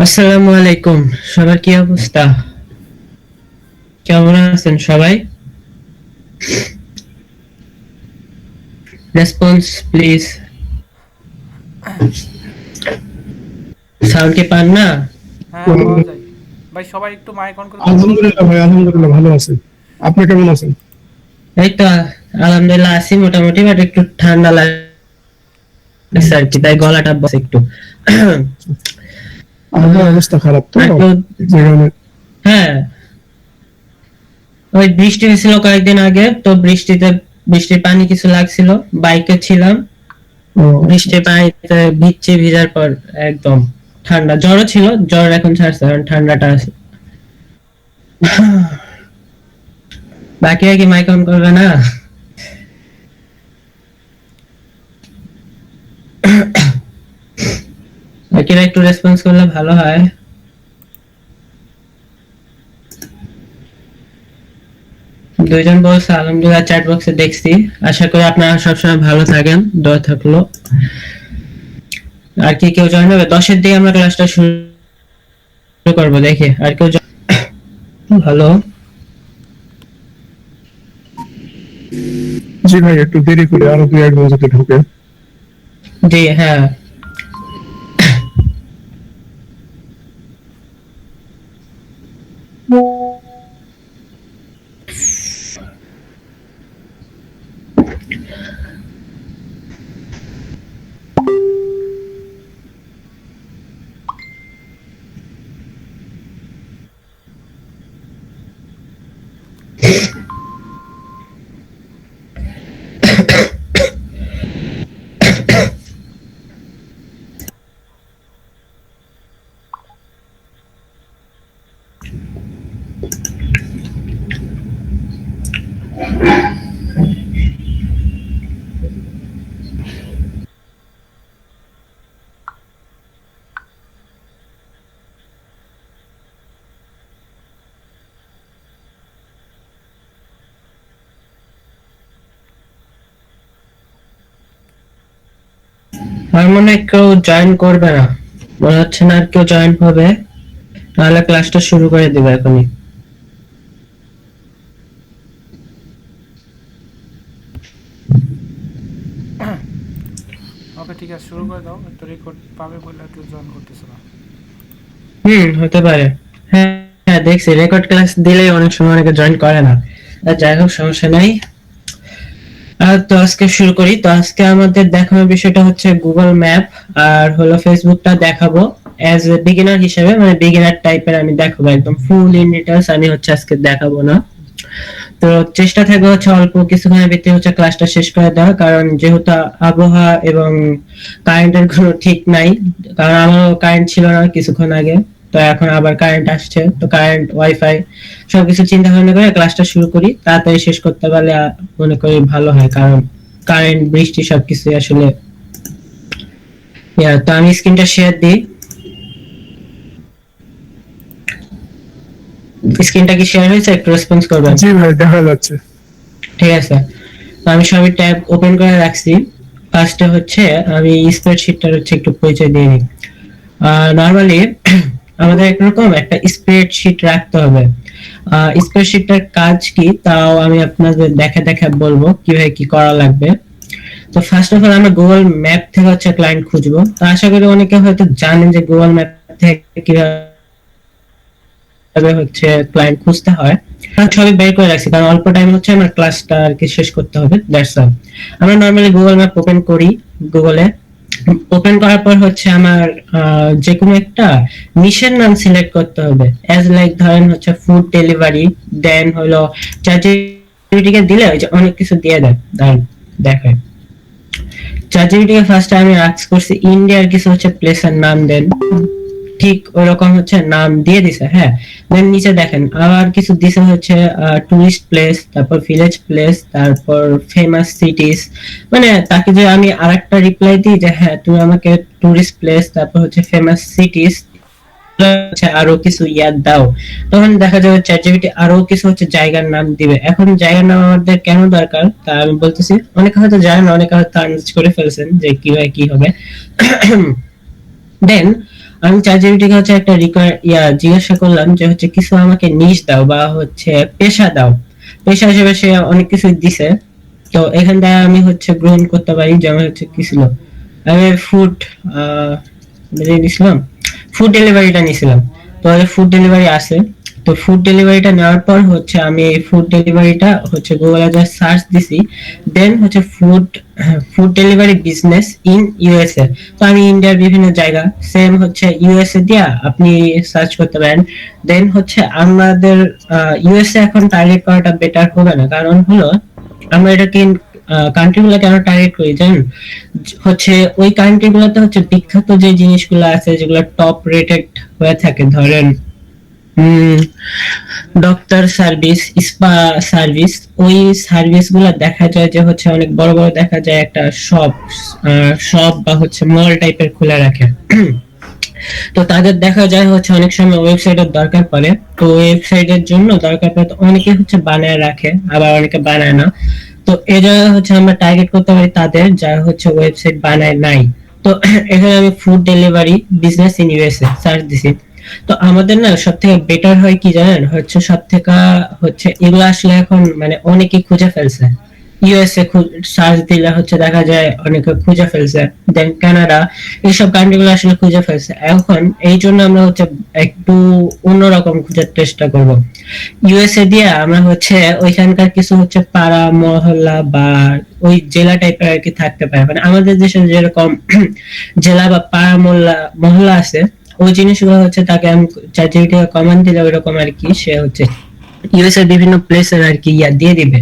আসসালামু আলাইকুম। সবার কি অবস্থা? কেমন আছেন সবাই? Response please. সাউন্ড কি পান না? হ্যাঁ, পাওয়া যায়। ভাই সবাই একটু মাইক অন করে কথা বলবেন? আলহামদুলিল্লাহ ভাই, আলহামদুলিল্লাহ ভালো আছি। আপনি কেমন আছেন? এই তো আলহামদুলিল্লাহ আছি মোটামুটি, বাট একটু ঠান্ডা লাগছে আর কি, তাই গলাটা বসে একটু। আমার অবস্থা খারাপ তো, আর একটু, যেখানে হ্যাঁ, ওই বৃষ্টি হয়েছিল কয়েকদিন আগে, তো বৃষ্টির পানি কিছু লাগছিল। বাইকে ছিলাম, ও, বৃষ্টির পানিতে ভিজছি, ভিজার পর একদম ঠান্ডা। জ্বরও ছিল, জ্বর এখন ছাড়ছে, এখন ঠান্ডাটা আছে। বাকিরা কি মাইক অন করবে না? বাকিরা একটু রেসপন্স করলে ভালো হয়। দুইজন বলছে আলহামদুলিল্লাহ, চ্যাট বক্সে দেখছি। আশা করি আপনারা সবসময় ভালো থাকেন, দোয়া থাকলো। আর কি কেউ জয়েন হবে? 10-এর দিকে আমরা ক্লাসটা শুরু করবো, দেখি আর কেউ ভালো। জি ভাই, একটু দেরি করে আরো 2-1 জন যদি ঢুকে। জি হ্যাঁ। আমার মনে হয় কেউ জয়েন করবে না, মনে হচ্ছে না আর কেউ জয়েন হবে। তাহলে ক্লাসটা শুরু করে দিবে এখনই। ওকে, ঠিক আছে, শুরু করে দাও। একটু রেকর্ড পাবে বলে কেউ জয়েন করতেছে না। হতে পারে। হ্যাঁ হ্যাঁ, দেখছি রেকর্ড ক্লাস দিলেই অনেক সময় অনেকে জয়েন করে না। যাই হোক, সমস্যা নাই। তো আজকে শুরু করি। তো আজকে আমাদের দেখানোর বিষয়টা হচ্ছে গুগল ম্যাপ, আর হলো ফেসবুকটা দেখাবো অ্যাজ এ বিগিনার হিসেবে, মানে বিগিনার টাইপের আমি দেখাবো, একদম ফুল ইন ডিটেইলস আমি হচ্ছে আজকে দেখাবো না। তো চেষ্টা থাকবে হচ্ছে অল্প কিছুক্ষণের ভিতরে হচ্ছে ক্লাসটা শেষ করে দেওয়া, কারণ যেহেতু আবহাওয়া এবং কারেন্টের কোনো ঠিক নাই। কারণ আমারও কারেন্ট ছিল না কিছুক্ষণ আগে, তো এখন আবার কারেন্ট আসছে, তো কারেন্ট ওয়াইফাই সবকিছু চিন্তা ভাবনা করে ক্লাসটা শুরু করি, তাড়াতাড়ি শেষ করতে পারলে মনে করি ভালো হয়। কারণ কারেন্ট, বৃষ্টি সবকিছু আসলে। তো আমি স্ক্রিনটা শেয়ার দিই। স্ক্রিনটা কি শেয়ার হয়েছে? একটু রেসপন্স করবেন। জি ভাই, দেখা যাচ্ছে। ঠিক আছে, তো আমি সবই ট্যাব ওপেন করে রাখছি। ফার্স্টে হচ্ছে আমি স্প্রেডশিটটার হচ্ছে একটু পরিচয় দিয়ে নিই। নরমালি আমাদের একরকম একটা স্প্রেডশিট রাখতে হবে। স্প্রেডশিটটার কাজ কি তাও আমি আপনাদের দেখা দেখা বলবো কিভাবে কি করা লাগবে। তো ফার্স্ট অফ অল আমরা গুগল ম্যাপ থেকে হচ্ছে ক্লায়েন্ট খুঁজবো। তো আশা করি অনেকে হয়তো জানেন যে গুগল ম্যাপ থেকে কিভাবে হচ্ছে ক্লায়েন্ট খুঁজতে হয়। আমি সবই বের করে রাখছি, কারণ অল্প টাইম হচ্ছে আমার ক্লাসটা আর কি শেষ করতে হবে, দ্যাটস অল। আমরা নরমালি গুগল ম্যাপ ওপেন করি। গুগলে ওপেন করার পর হচ্ছে আমার যে কোনো একটা নিশের নাম সিলেক্ট করতে হবে, অ্যাজ লাইক ধরেন হচ্ছে ফুড ডেলিভারি। দেন হলো চ্যাট কে দিলে ওই যে অনেক কিছু দিয়ে দেয়, দেখায়। চ্যাট কে ফার্স্ট আমি আস্ক করছি ইন্ডিয়ার কিছু হচ্ছে প্লেসের নাম দেন, ঠিক ওরকম হচ্ছে নাম দিয়ে দিছে। হ্যাঁ, দেন নিচে দেখেন আবার কিছু দিছে হচ্ছে টুরিস্ট প্লেস, তারপর ভিলেজ প্লেস, তারপর ফেমাস সিটিজ। মানে তাকে যে আমি আরেকটা রিপ্লাই দিই যে হ্যাঁ তুমি আমাকে টুরিস্ট প্লেস, তারপর হচ্ছে ফেমাস সিটিজ হচ্ছে আরো কিছু ইয়াদ দাও, তখন দেখা যাবে চ্যাটজিপিটি আরো কিছু হচ্ছে জায়গার নাম দিবে। এখন জায়গার নাম আমাদের কেন দরকার তা আমি বলতেছি। অনেকে হয়তো জানেন, অনেকে হয়তো আন্দাজ করে ফেলছেন যে কিভাবে কি হবে। দেন আমি ChatGPT কে হচ্ছে একটা জিজ্ঞাসা করলাম যে হচ্ছে কিছু আমাকে নিশ দাও বা হচ্ছে পেশা দাও। পেশা হিসেবে সে অনেক কিছু দিছে। তো এখান থেকে আমি হচ্ছে গ্রহণ করতে পারি, যেমন হচ্ছে কি ছিল, আমি ফুড নিয়েছিলাম, ফুড ডেলিভারিটা নিয়েছিলাম। তো ফুড ডেলিভারি আছে, তো ফুড ডেলিভারিটা নেওয়ার পর হচ্ছে আমি এই ফুড ডেলিভারিটা হচ্ছে গুগলে যা সার্চ দিছি, দেন হচ্ছে food delivery business in USA. তো আমি ইন্ডিয়ার বিভিন্ন জায়গা সেম হচ্ছে ইউএসএ দিয়া আপনি সার্চ করতে পারেন। দেন হচ্ছে আমাদের ইউএসএ এখন টার্গেট করাটা বেটার হবে না, কারণ হলো আমরা এটাকে কান্ট্রি গুলো কেন টার্গেট করি জানেন? হচ্ছে ওই কান্ট্রি গুলোতে হচ্ছে বিখ্যাত যে জিনিসগুলো আছে যেগুলো টপ রেটেড হয়ে থাকে, ধরেন ডক্টর সার্ভিস, স্পা সার্ভিস, ওই সার্ভিস গুলা দেখা যায় যে হচ্ছে অনেক বড় বড় দেখা যায় একটা শপ বা হচ্ছে মল টাইপের খুলে রাখে। তো তাদের দেখা যায় হচ্ছে অনেক সময় ওয়েবসাইটের দরকার পড়ে, তো ওয়েবসাইটের জন্য দরকার পড়ে, তো অনেকে হচ্ছে বানায় রাখে, আবার অনেকে বানায় না। তো এই জায়গায় হচ্ছে আমরা টার্গেট করতে পারি তাদের যারা হচ্ছে ওয়েবসাইট বানায় নাই। তো এখানে আমি food delivery business in USA search দিছি। তো আমাদের না সব থেকে বেটার হয় কি জানেন, হচ্ছে সব থেকে হচ্ছে এগুলো আসলে এখন মানে অনেকেই খুঁজে ফেলছে। ইউএসএ সার্চ দিলে হচ্ছে দেখা যায় অনেকে খুঁজে ফেলছে, দেন কানাডা, এইসব কান্ট্রি গুলো আসলে খুঁজে ফেলছে। এখন এই জন্য আমরা হচ্ছে একটু অন্যরকম খোঁজার চেষ্টা করব। ইউএসএ দিয়ে আমরা হচ্ছে ওইখানকার কিছু হচ্ছে পাড়া মহল্লা বা ওই জেলা টাইপের আর কি থাকতে পারে, মানে আমাদের দেশে যেরকম জেলা বা পাড়া মহল্লা মহল্লা আছে, ওই জিনিসগুলো হচ্ছে তাকে আমি ChatGPT কে কমান্ড দিলে ওইরকম আর কি সে হচ্ছে ইউএসএ বিভিন্ন প্লেসের আর কি দিয়ে দিবে।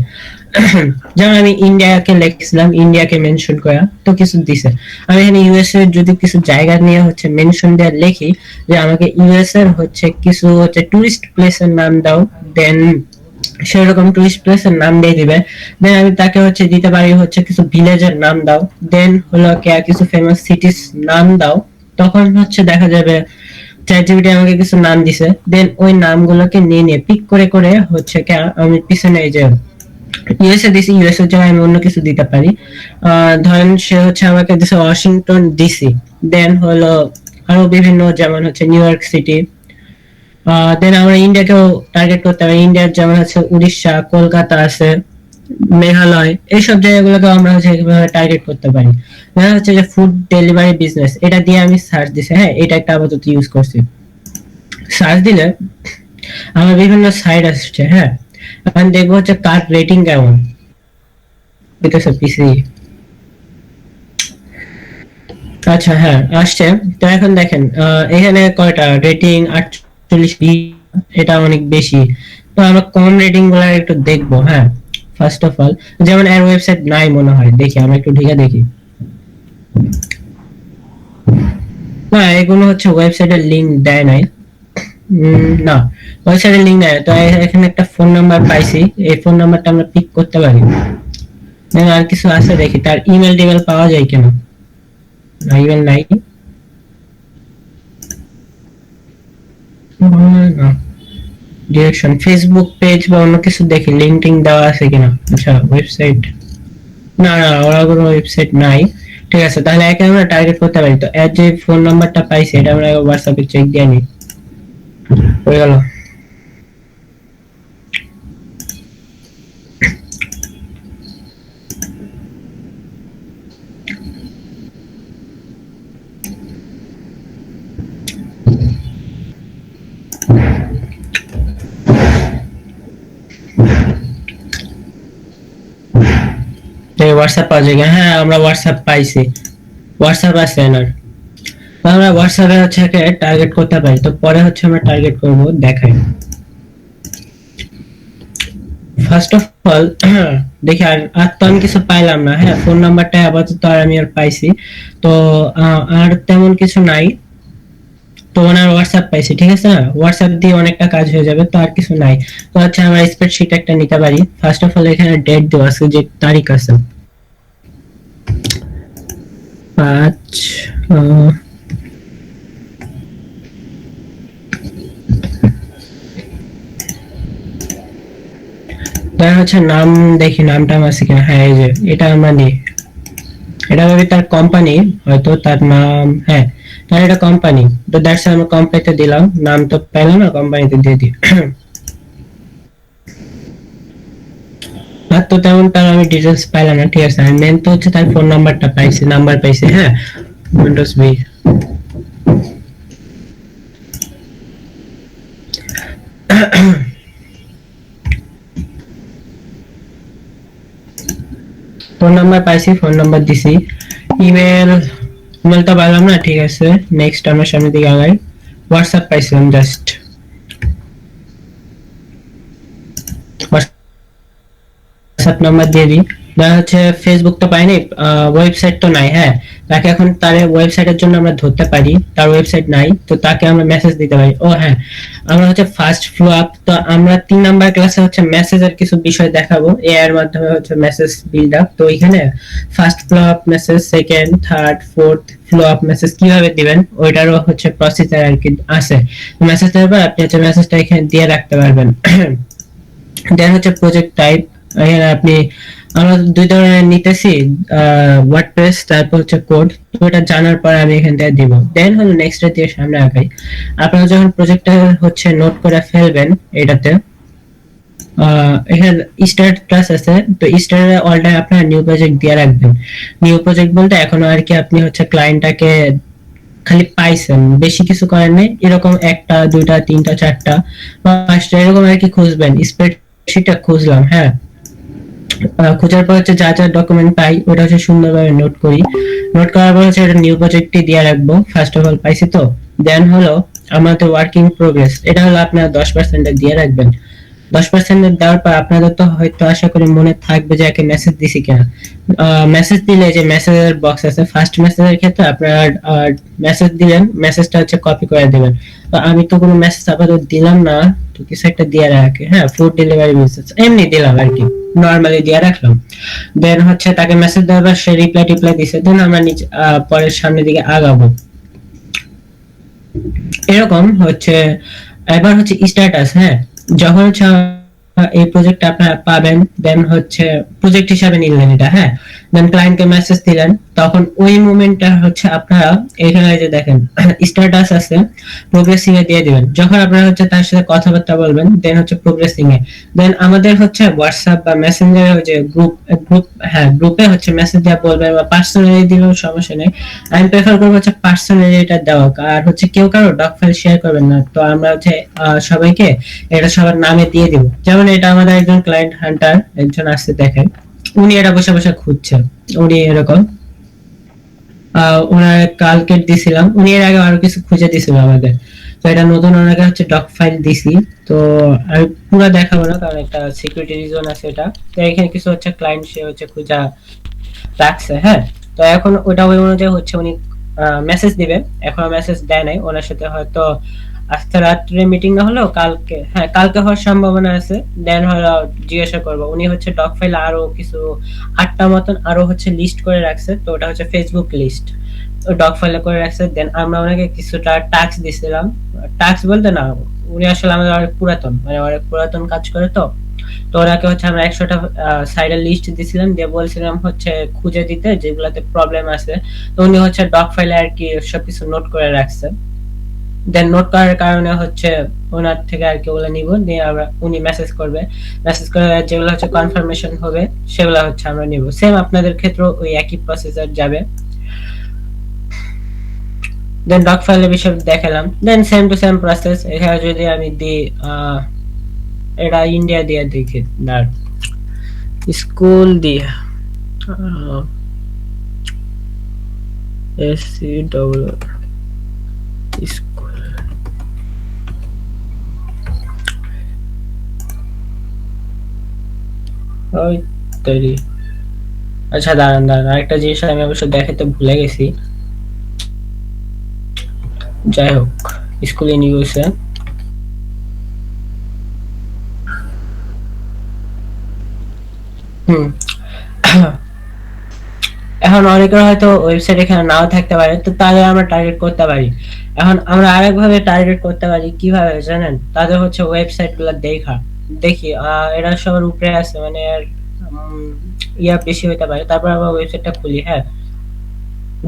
যেমন আমি ইন্ডিয়াকে লিখছিলাম, ইন্ডিয়াকে মেনশন করা, তো কিছু দিছে। আমি এখানে ইউএস এর যদি কিছু জায়গা নিয়ে হচ্ছে মেনশন দেওয়া লিখি যে আমাকে ইউএস এর হচ্ছে কিছু হচ্ছে টুরিস্ট প্লেসের নাম দাও, দেন সেরকম টুরিস্ট প্লেসের নাম দিয়ে দিবে। দেন আমি তাকে হচ্ছে দিতে পারি হচ্ছে কিছু ভিলেজের নাম দাও, দেন হলো কিছু ফেমাস সিটিস নাম দাও। তখন হচ্ছে দেখা যাবে ChatGPT আমাকে কিছু নাম দিছে, দেন ওই নামগুলোকে নিয়ে নিয়ে পিক করে করে হচ্ছে আমি পিছনে এই যে ইউএসএ দিছি, ইউএসএ জায়গায় আমি অন্য কিছু দিতে পারি। ধরেন সে হচ্ছে আমাকে দিছে ওয়াশিংটন ডিসি, দেন হলো আরো বিভিন্ন যেমন হচ্ছে নিউ ইয়র্ক সিটি। দেন আমরা ইন্ডিয়াকেও টার্গেট করতে পারি, ইন্ডিয়ার যেমন হচ্ছে উড়িষ্যা, কলকাতা আছে, মেঘালয়, এইসব জায়গাগুলোকে আমরা হচ্ছে টার্গেট করতে পারি। দেখা হচ্ছে যে ফুড ডেলিভারি বিজনেস, এটা দিয়ে আমি সার্চ দিছি, হ্যাঁ এটা একটা আপাতত ইউজ করছি। সার্চ দিলে আমার বিভিন্ন সাইট আসছে, হ্যাঁ এখন দেখবো হচ্ছে কার রেটিং কেমন দিতেছে পিসি। আচ্ছা হ্যাঁ আসছে। তো এখন দেখেন এখানে কয়টা রেটিং, 48, এটা অনেক বেশি। তো আমরা কম রেটিং গুলো একটু দেখবো। হ্যাঁ ফার্স্ট অফ অল যেমন এর ওয়েবসাইট নাই মনে হয়, দেখি আমরা একটু ঢুকে দেখি। না এগুলো হচ্ছে ওয়েবসাইটের লিংক দেয় নাই। না ওয়েবসাইটের লিংক দেয়, তো এখানে একটা ফোন নাম্বার পাইছি, এই ফোন নাম্বারটা আমরা পিক করতে পারি। আর কিছু আছে দেখি, তার ইমেল টিমেল পাওয়া যায় কেন? ইমেল নাই, না ডিরেকশন, ফেসবুক পেজ বা অন্য কিছু দেখি লিঙ্কিং দেওয়া আছে কিনা। আচ্ছা ওয়েবসাইট, না না ওরা কোনো ওয়েবসাইট নাই। ঠিক আছে তাহলে একে আমরা টার্গেট করতে পারি। তো এর যে ফোন নাম্বারটা পাইছি এটা আমরা হোয়াটসঅ্যাপে চেক দিয়ে নিই, হয়ে গেল। হোয়াটসঅ্যাপ পাওয়া যায়, হ্যাঁ আমরা হোয়াটসঅ্যাপ পাইছি, হোয়াটসঅ্যাপ আছে এনার। আমরা হোয়াটসঅ্যাপে হচ্ছে টার্গেট করতে পারি। তো পরে হচ্ছে আমরা টার্গেট করব, দেখাই ফার্স্ট অফ অল দেখি। আর তো আমি কিছু পাইলাম না। হ্যাঁ ফোন নাম্বারটা আপাতত আর আমি আর পাইছি, তো আর তেমন কিছু নাই। তো ওনার হোয়াটসঅ্যাপ পাইছি, ঠিক আছে না, হোয়াটসঅ্যাপ দিয়ে অনেকটা কাজ হয়ে যাবে। তো আর কিছু নাই। তো আচ্ছা আমরা স্প্রেডশিট একটা নিতে পারি। ফার্স্ট অফ অল এখানে ডেট দেওয়া আছে, যে তারিখ আছে 5 হচ্ছে নাম দেখি, নামটা আছে কিনা। হ্যাঁ এই যে এটা আমরা নিই, এটা ভাবি তার কোম্পানি, হয়তো তার নাম, হ্যাঁ আর এটা কোম্পানি, তো দ্যাটস আমি কোম্পানিতে দিলাম, নাম তো পেলাম না, কোম্পানিতে দিয়ে দিই। আর তো তেমন তার আমি ডিটেলস পাইলাম না, ঠিক আছে। আমি মেন তো হচ্ছে তার ফোন নাম্বারটা পাইছি, নাম্বার পাইছি, হ্যাঁ, উইন্ডোজ বি। ফোন নাম্বার পাইছি, ফোন নাম্বার দিছি। ইমেল, ইমেলটা পাইলাম না, ঠিক আছে। নেক্সট আমরা সামনের দিকে আগাই। হোয়াটসঅ্যাপ পাইছিলাম, জাস্ট হোয়াটসঅ্যাপ নাম্বার দিয়ে দিই। দেখা হচ্ছে ফেসবুক তো পাইনি, ওয়েবসাইট তো নাই, হ্যাঁ। তাকে এখন তার ওয়েবসাইটের জন্য আমরা ধরতে পারি, তার ওয়েবসাইট নাই, তো তাকে আমরা মেসেজ দিতে পারি। ও হ্যাঁ, আমরা হচ্ছে ফার্স্ট ফ্লো আপ, তো আমরা 3 নাম্বার ক্লাসে হচ্ছে মেসেজের কিছু বিষয় দেখাবো, এআই এর মাধ্যমে হচ্ছে মেসেজ বিল্ড আপ। তো এখানে first flow up message, second, third, fourth flow up message কিভাবে দিবেন ওইটারও হচ্ছে প্রসিজার আর কি আছে। মেসেজ দেওয়ার পর আপনি হচ্ছে মেসেজটা এখানে দিয়ে রাখতে পারবেন। দেন হচ্ছে প্রজেক্ট টাইপ, এখানে আপনি, আমরা 2 ধরনের নিতেছি, ওয়ার্ডপ্রেস তারপর হচ্ছে কোড। তো এটা জানার পর আমি এখান থেকে দিব। দেন হলো নেক্সট দিয়ে সামনে আগাই। আপনারা যখন প্রজেক্টটা হচ্ছে নোট করে ফেলবেন এটাতে, এখানে স্টার্ট ক্লাস আছে, তো স্টার্টে অলটা আপনারা নিউ প্রজেক্ট দিয়ে রাখবেন। নিউ প্রজেক্ট বলতে এখনো আর কি আপনি হচ্ছে ক্লায়েন্টটাকে খালি পাইছেন, বেশি কিছু করেন নাই, এরকম 1টা 2টা 3টা 4টা 5টা এরকম আর কি খুঁজবেন। স্প্রেডশিটটা খুঁজলাম, হ্যাঁ। খোঁজার পর হচ্ছে যা যা ডকুমেন্ট পাই ওটা হচ্ছে সুন্দরভাবে নোট করি। নোট করার পর হচ্ছে এটা নিউ প্রজেক্টে দিয়ে রাখবো, ফার্স্ট অফ অল পাইছি তো। দেন হলো আমাদের ওয়ার্কিং প্রোগ্রেস, এটা হলো আপনারা 10% দিয়ে রাখবেন। 10% দেওয়ার পর আপনাদের তো হয়তো আশা করি মনে থাকবে যে একে মেসেজ দিছি কিনা। মেসেজ দিলে যে মেসেজের বক্স আছে, ফার্স্ট মেসেজের ক্ষেত্রে আপনারা মেসেজ দিলেন, মেসেজটা হচ্ছে কপি করে দিবেন। তো আমি তো কোনো মেসেজ আপাতত দিলাম না, তো কিছু একটা দিয়ে রাখি, হ্যাঁ, ফুড ডেলিভারি মেসেজ এমনি দিলাম আর কি, নরমালি দিয়ে রাখলাম। দেন হচ্ছে তাকে মেসেজ দেওয়ার পর সে রিপ্লাই টিপ্লাই দিছে, দেন আমরা নিচে পরের সামনের দিকে আগাবো। এরকম হচ্ছে। এবার হচ্ছে স্ট্যাটাস, হ্যাঁ, যখন হচ্ছে এই প্রজেক্ট আপনারা পাবেন, দেন হচ্ছে প্রজেক্ট হিসাবে নিলেন এটা, হ্যাঁ। দেন ক্লায়েন্টকে মেসেজ দিলেন, তখন ওই মোমেন্টটা হচ্ছে আপনারা এখানে যে দেখেন স্ট্যাটাস আছে, প্রোগ্রেসিং এ দিয়ে দিবেন। যখন আপনারা হচ্ছে তার সাথে কথাবার্তা বলবেন, দেন হচ্ছে প্রোগ্রেসিং এ। দেন আমাদের হচ্ছে হোয়াটসঅ্যাপ বা মেসেঞ্জারে যে গ্রুপ, হ্যাঁ, গ্রুপে হচ্ছে মেসেজ দেওয়া বলবেন, বা পার্সোনালি দিলেও সমস্যা নেই। আমি প্রেফার করবো হচ্ছে পার্সোনালি এটা দেওয়া। আর হচ্ছে কেউ কারো ডক ফাইল শেয়ার করবেন না, তো আমরা হচ্ছে সবাইকে এটা সবার নামে দিয়ে দিব। যেমন এটা আমাদের একজন ক্লায়েন্ট হান্টার একজন আসছে, দেখেন উনি এটা বসে বসে খুঁজছে, উনি এরকম ওনার কালকে দিছিলাম, উনি এর আগে আরো কিছু খুঁজে দিছিল আমাদের। তো এটা নতুন ওনাকে হচ্ছে ডক ফাইল দিছি। তো আমি পুরো দেখাবো না কারণ একটা সিকিউরিটি রিজন আছে এটা। তো এখানে কিছু হচ্ছে ক্লায়েন্ট সে হচ্ছে খুঁজা রাখছে, হ্যাঁ। তো এখন ওটা ওই অনুযায়ী হচ্ছে উনি মেসেজ দিবে, এখনো মেসেজ দেয় নাই। ওনার সাথে হয়তো আজকে রাত্রে মিটিং না হলেও কালকে, হ্যাঁ, কালকে হওয়ার সম্ভাবনা আছে। দেন হলো জিজ্ঞাসা করবো, উনি হচ্ছে ডক ফাইল আরো কিছু 8টা মতন আরো হচ্ছে লিস্ট করে রাখছে, তো ওটা হচ্ছে ফেসবুক লিস্ট, ও ডক ফাইলে করে রাখছে। দেন আমরা ওনাকে কিছুটা টাস্ক দিছিলাম, টাস্ক বলতে না, উনি আসলে আমাদের অনেক পুরাতন, মানে অনেক পুরাতন কাজ করে। তো তো ওনাকে হচ্ছে আমরা 100টা সাইডের লিস্ট দিছিলাম, দিয়ে বলছিলাম হচ্ছে খুঁজে দিতে যেগুলাতে প্রবলেম আছে। তো উনি হচ্ছে ডক ফাইলে আর কি সবকিছু নোট করে রাখছে। দেন নোট করার কারণে হচ্ছে ওনার থেকে আর কি ওগুলো নিব, দিয়ে আমরা উনি মেসেজ করবে, মেসেজ করে যেগুলো হচ্ছে কনফার্মেশন হবে সেগুলো হচ্ছে আমরা নিব। সেম আপনাদের ক্ষেত্রে ওই একই প্রসেসর যাবে। দেন ডক ফাইলে বিষয় দেখালাম। দেন সেম টু সেম প্রসেস এখানে যদি আমি দিই, এটা ইন্ডিয়া দিয়ে দেখি, দাঁড় স্কুল দিয়ে এসসি ডব্লিউ স্কুল, ওই তৈরি। আচ্ছা দাঁড়ান দাঁড়ান, আরেকটা জিনিস আমি অবশ্য দেখাতে ভুলে গেছি। যাই হোক, স্কুল ইন ইউএসএ, এখন অনেকের হয়তো ওয়েবসাইট এখানে নাও থাকতে পারে, তো তাদের আমরা টার্গেট করতে পারি। এখন আমরা আরেকভাবে টার্গেট করতে পারি, কিভাবে জানেন? তাদের হচ্ছে ওয়েবসাইট গুলো দেখি এরা সবার উপরে আছে, মানে ইয়া বেশি হইতে পারে। তারপর আমরা ওয়েবসাইটটা খুলি, হ্যাঁ।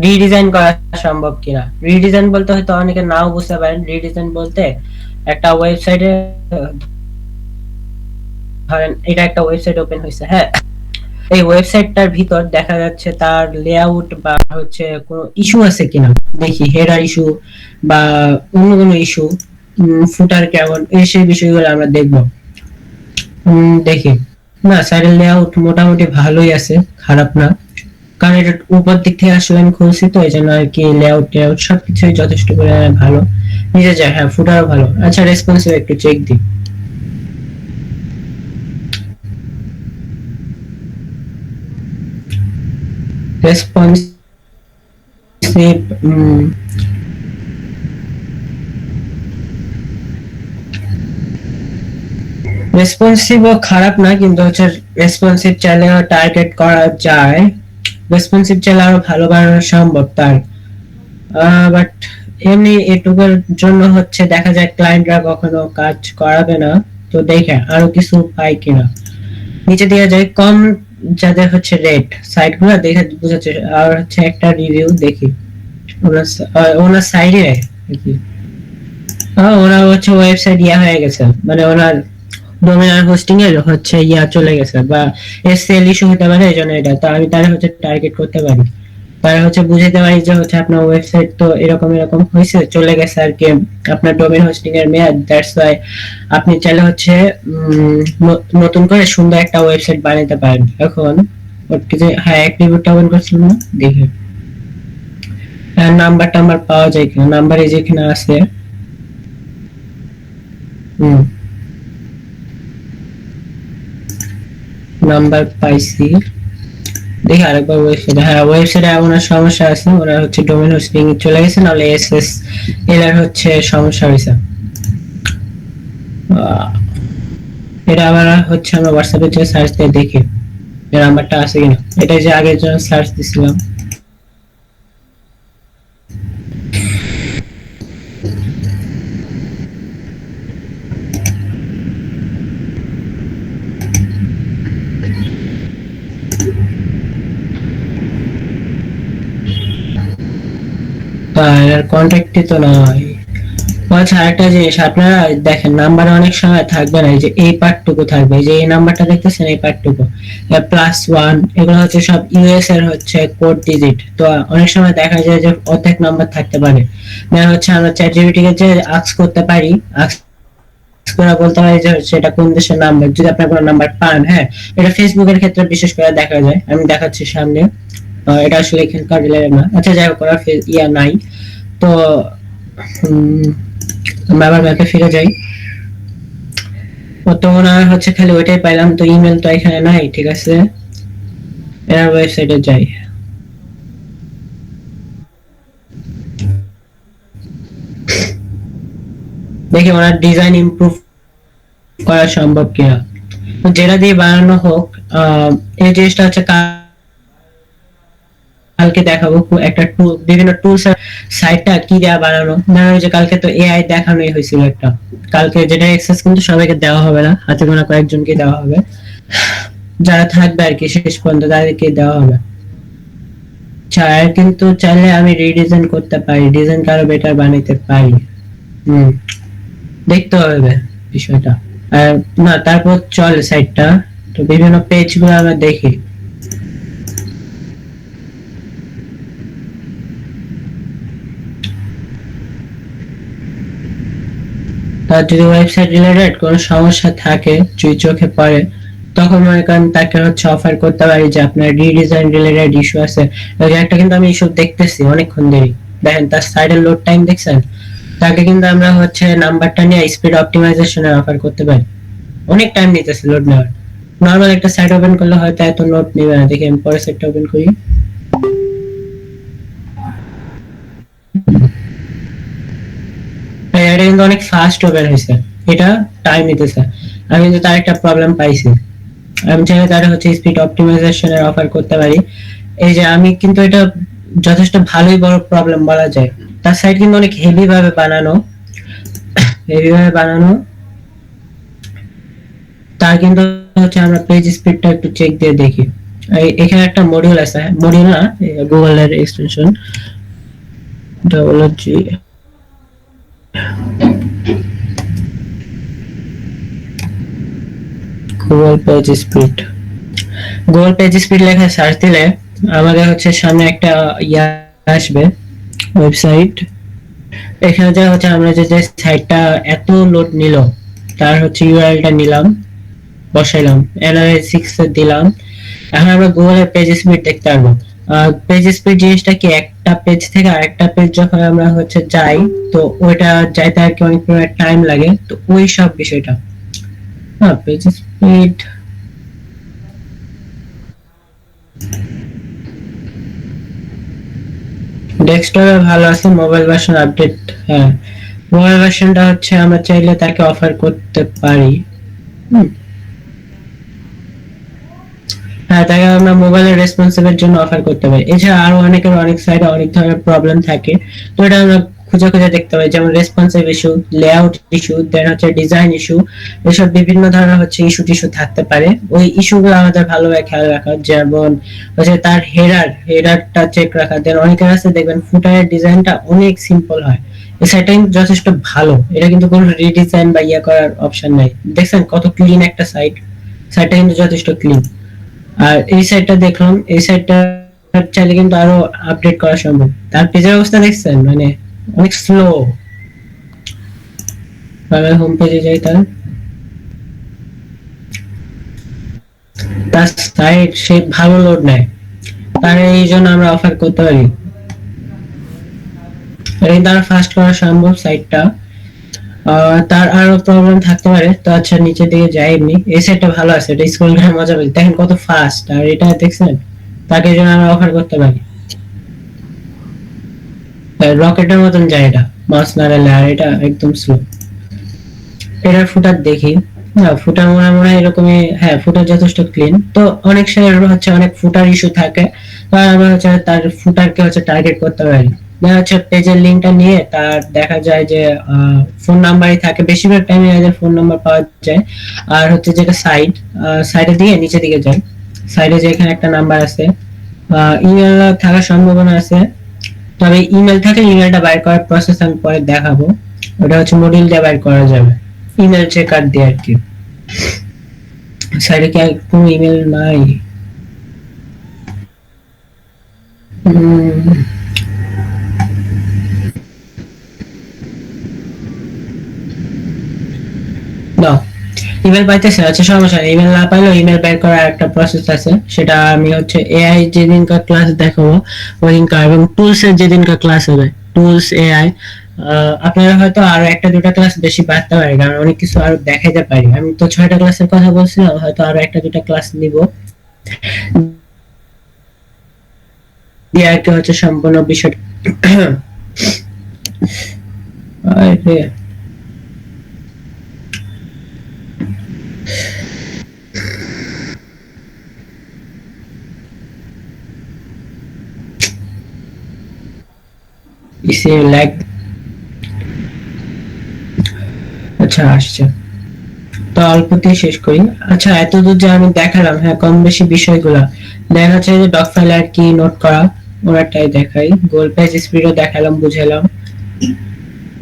রিডিজাইন করা সম্ভব কিনা। রিডিজাইন বলতে হয়তো অনেকে নাও বুঝতে পারেন। রিডিজাইন বলতে একটা ওয়েবসাইটে, ধরেন এটা একটা ওয়েবসাইট ওপেন হয়েছে, হ্যাঁ, এই ওয়েবসাইটটার ভিতর দেখা যাচ্ছে তার লেআউট বা হচ্ছে কোনো ইস্যু আছে কিনা দেখি, হেডার ইস্যু বা অন্য কোনো ইস্যু, ফুটার কেমন, এই সেই বিষয়গুলো আমরা দেখব। দেখি, না সাইডের লেআউট মোটামুটি ভালোই আছে, খারাপ না, কারণ এটা উপর দিক থেকে আসলে আমি খুলছি তো, এই জন্য আর কি লেআউট টেআউট সবকিছুই যথেষ্ট করে ভালো নিজে যায়। হ্যাঁ, ফুটারও ভালো। আচ্ছা, রেসপন্সিভ একটু চেক দিই। রেসপন্সিভ, রেসপন্সিভও খারাপ না, কিন্তু হচ্ছে রেসপন্সিভ চাইলে টার্গেট করা যায়, রেসপন্সিভ চাইলে আরো ভালো বানানো সম্ভব তার। বাট এমনি এটুকুর জন্য হচ্ছে দেখা যায় ক্লায়েন্টরা কখনো কাজ করাবে না। তো দেখে আরো কিছু পাই কিনা, নিচে দেওয়া যায় কম যাদের হচ্ছে রেট, সাইট গুলো দেখে বুঝাচ্ছে। আর হচ্ছে একটা রিভিউ দেখি ওনার ওনার সাইডে দেখি। ওনার হচ্ছে ওয়েবসাইট ইয়া হয়ে গেছে, মানে ওনার ডোমেইন আর হোস্টিং এর হচ্ছে ইয়া চলে গেছে বা এসএল ইস্যু হতে পারে, এই জন্য এটা তো আমি তার হচ্ছে টার্গেট করতে পারি, তার হচ্ছে বুঝাতে পারি যে হচ্ছে আপনার ওয়েবসাইট তো এরকম এরকম হয়েছে, চলে গেছে আর কি আপনার ডোমেইন হোস্টিং এর মেয়াদ, দ্যাটস ওয়াই আপনি চাইলে হচ্ছে নতুন করে সুন্দর একটা ওয়েবসাইট বানাতে পারেন। এখন ওকে যে হ্যাঁ অ্যাক্টিভিটি ওপেন করছিলাম না, দেখি নাম্বার টাম্বার পাওয়া যায় কিনা। নাম্বার এই যেখানে আছে, নাম্বার পাইছি, দেখি আরেকবার ওয়েবসাইট। হ্যাঁ, ওয়েবসাইটে ওনার সমস্যা আছে, ওনার হচ্ছে ডোমেইন হোস্টিং চলে গেছে, নাহলে এসএস এর হচ্ছে সমস্যা হয়েছে। এটা আবার হচ্ছে আমরা হোয়াটসঅ্যাপে যে সার্চ দিয়ে দেখি এর নাম্বারটা আছে কিনা। এটা যে আগের জন্য সার্চ দিছিলাম, তার কন্ট্যাক্টই তো নয়। আচ্ছা, আরেকটা জিনিস আপনারা দেখেন, নাম্বারে অনেক সময় থাকবে না, এই যে এই পার্টটুকু থাকবে, এই যে এই নাম্বারটা দেখতেছেন, এই পার্টটুকু +1, এগুলো হচ্ছে সব ইউএস এর হচ্ছে কোড ডিজিট। তো অনেক সময় দেখা যায় যে অর্ধেক নাম্বার থাকতে পারে, মানে হচ্ছে আমরা চ্যাটজিপিটি কে যে আস্ক করতে পারি, আস্ক করে বলতে পারি যে হচ্ছে এটা কোন দেশের নাম্বার, যদি আপনার কোনো নাম্বার পান। হ্যাঁ, এটা ফেসবুকের ক্ষেত্রে বিশেষ করে দেখা যায়, আমি দেখাচ্ছি সামনে। এটা আসলে এখানকার রিলেটেড না। আচ্ছা, যাই হোক, ওরা ইয়া নাই তো। আমরা আবার ম্যাপে ফিরে যাই। তো ওনার হচ্ছে খালি ওইটাই পাইলাম, তো ইমেল তো এখানে নাই, ঠিক আছে, এর ওয়েবসাইটে যাই। দেখি ওনার ডিজাইন ইমপ্রুভ করা সম্ভব কিনা, যেটা দিয়ে বানানো হোক। এই জিনিসটা হচ্ছে কালকে দেখাবো একটা বিভিন্ন টুলস সাইটটা কি দেওয়া বানানো। ধরো যে কালকে তো এআই দেখানোই হয়েছিল একটা, কালকে যেটা অ্যাক্সেস কিন্তু সবাইকে দেওয়া হবে না, হাতে গোনা কয়েকজনকে দেওয়া হবে, যারা থাকবে আর কি শেষ পর্যন্ত তাদেরকে দেওয়া হবে। চাই কিন্তু চাইলে আমি রিডিজাইন করতে পারি, ডিজাইন আরো বেটার বানাইতে পারি। দেখতে হবে বিষয়টা। আর না, তারপর চলে সাইটটা, তো বিভিন্ন পেজ গুলো আমরা দেখি। তার যদি ওয়েবসাইট রিলেটেড কোনো সমস্যা থাকে, যদি চোখে পড়ে, তখন মনে করেন তাকে হচ্ছে অফার করতে পারি যে আপনার রিডিজাইন রিলেটেড ইস্যু আছে। একটা কিন্তু আমি ইস্যু দেখতেছি অনেকক্ষণ ধরে, দেখেন তার সাইডের লোড টাইম দেখছেন, তাকে কিন্তু আমরা হচ্ছে নাম্বারটা নিয়ে স্পিড অপটিমাইজেশনের অফার করতে পারি। অনেক টাইম নিতেছে লোড নেওয়ার, নরমাল একটা সাইট ওপেন করলে হয়তো এত লোড নেবে না। দেখি আমি পরের সাইটটা ওপেন করি। এটা কিন্তু অনেক ফাস্ট ওপেন হয়েছে, এটা টাইম নিতেছে। আমি কিন্তু তার একটা প্রবলেম পাইছি, আমি চাইলে তার হচ্ছে স্পিড অপটিমাইজেশনের অফার করতে পারি। এই যে আমি কিন্তু এটা যথেষ্ট ভালোই বড় প্রবলেম বলা যায়। তার সাইট কিন্তু অনেক হেভি ভাবে বানানো, হেভি ভাবে বানানো। তার কিন্তু হচ্ছে আমরা পেজ স্পিডটা একটু চেক দিয়ে দেখি। এখানে একটা মডিউল আছে, মডিউল না, গুগল এর extension, WG Google page speed. Google page speed লেখা সার্চ দিলে আমাদের হচ্ছে সামনে একটা ইয়া আসবে, ওয়েবসাইট। এখানে যা হচ্ছে আমরা যে সাইটটা এত লোড নিল তার হচ্ছে ইউআরএলটা নিলাম, বসাইলাম, অ্যানালাইসিক্স দিলাম। এখন আমরা গুগলের পেজ স্পিড দেখতে পারবো। পেজ স্পিড জিনিসটা কি, একটা পেজ থেকে আরেকটা পেজ যখন আমরা হচ্ছে যাই, তো ওইটা যাইতে আর কি অনেক টাইম লাগে, তো ওই সব বিষয়টা। হ্যাঁ, পেজ স্পিড ডেস্কটপে ভালো আছে, মোবাইল ভার্সন আপডেট। হ্যাঁ, মোবাইল ভার্সনটা হচ্ছে আমরা চাইলে তাকে অফার করতে পারি। হ্যাঁ, তাকে আমরা মোবাইলের রেসপন্সিভের জন্য অফার করতে পারি। এছাড়া আরো অনেকের অনেক সাইডে অনেক ধরনের প্রবলেম থাকে, তো এটা আমরা খুঁজে খুঁজে দেখতে পারি, যেমন রেসপন্সিভ ইস্যু, লেআউট ইস্যু, দেন হচ্ছে ডিজাইন ইস্যু, এসব বিভিন্ন ধরনের হচ্ছে ইস্যু টিস্যু থাকতে পারে। ওই ইস্যুগুলো আমাদের ভালোভাবে খেয়াল রাখা, যেমন হচ্ছে তার হেডারটা চেক রাখা। দেন অনেকের আছে দেখবেন ফুটারের ডিজাইনটা অনেক সিম্পল হয়, এই সাইটটা কিন্তু যথেষ্ট ভালো, এটা কিন্তু কোনো রিডিজাইন বা ইয়া করার অপশন নাই। দেখছেন কত ক্লিন একটা সাইটটা কিন্তু যথেষ্ট ক্লিন। আর এই সাইটটা দেখলাম, এই সাইটটা চাইলে কিন্তু আরো আপডেট করা সম্ভব। তার পেজের অবস্থা দেখছেন, মানে অনেক স্লো। আমি হোম পেজে যাই, তার সাইট সে ভালো লোড নেয়, তার এই জন্য আমরা অফার করতে পারি। এটা কিন্তু আরো ফাস্ট করা সম্ভব সাইটটা। তার আরো প্রবলেম থাকতে পারে, তো আচ্ছা নিচে দিকে যাই। এমনি এই সাইটটা ভালো আছে, এটা স্ক্রল করে মজা পাই, দেখেন কত ফাস্ট। আর এটা দেখছেন, তাকে জন্য আমরা অফার করতে পারি। রকেটের মতন যায় এটা, মাউস নাড়ালে, আর এটা একদম স্লো। এটার ফুটার দেখি, হ্যাঁ ফুটার মনে মনে হয় এরকমই। হ্যাঁ, ফুটার যথেষ্ট ক্লিন। তো অনেক সময় হচ্ছে অনেক ফুটার ইস্যু থাকে, তো আমরা হচ্ছে তার ফুটারকে হচ্ছে টার্গেট করতে পারি। দেখা হচ্ছে পেজের লিঙ্কটা নিয়ে তার দেখা যায় যে ফোন নাম্বারই থাকে, বেশিরভাগ টাইমে এদের ফোন নাম্বার পাওয়া যায়। আর হচ্ছে যেটা সাইডে দিয়ে নিচে দিকে যায়, সাইডে যে এখানে একটা নাম্বার আছে, ইমেল থাকার সম্ভাবনা আছে। তবে ইমেল থাকলে ইমেলটা বাইর করার প্রসেস আমি পরে দেখাবো, ওটা হচ্ছে মডিউল দিয়ে বাইর করা যাবে, ইমেল চেকার দিয়ে আর কি। সাইডে কি আর কোনো ইমেল নাই? না, ইমেল পাইতেছে, আচ্ছা সমস্যা নেই। ইমেল না পাইলেও ইমেল বের করার একটা প্রসেস আছে, সেটা আমি হচ্ছে এআই যেদিনকার ক্লাস দেখাবো ওইদিনকার, এবং টুলস এর যেদিনকার ক্লাস হবে, টুলস এআই, আপনারা হয়তো আরো একটা দুটা ক্লাস বেশি বাড়তে পারে, কারণ অনেক কিছু আরো দেখাইতে পারি। আমি তো 6টা ক্লাসের কথা বলছিলাম, হয়তো আরো একটা দুটা ক্লাস নিব, দিয়ে আর কি হচ্ছে সম্পূর্ণ বিষয়। আরে ইসে ল্যাগ, আচ্ছা আসছে, তো অল্পতেই শেষ করি। আচ্ছা, এতদূর যে আমি দেখালাম, হ্যাঁ কম বেশি বিষয়গুলা দেখা যাচ্ছে যে ডক ফাইল আর কি নোট করা, ওরাটাই দেখাই। গুগল পেজ স্পিডও দেখালাম, বুঝালাম।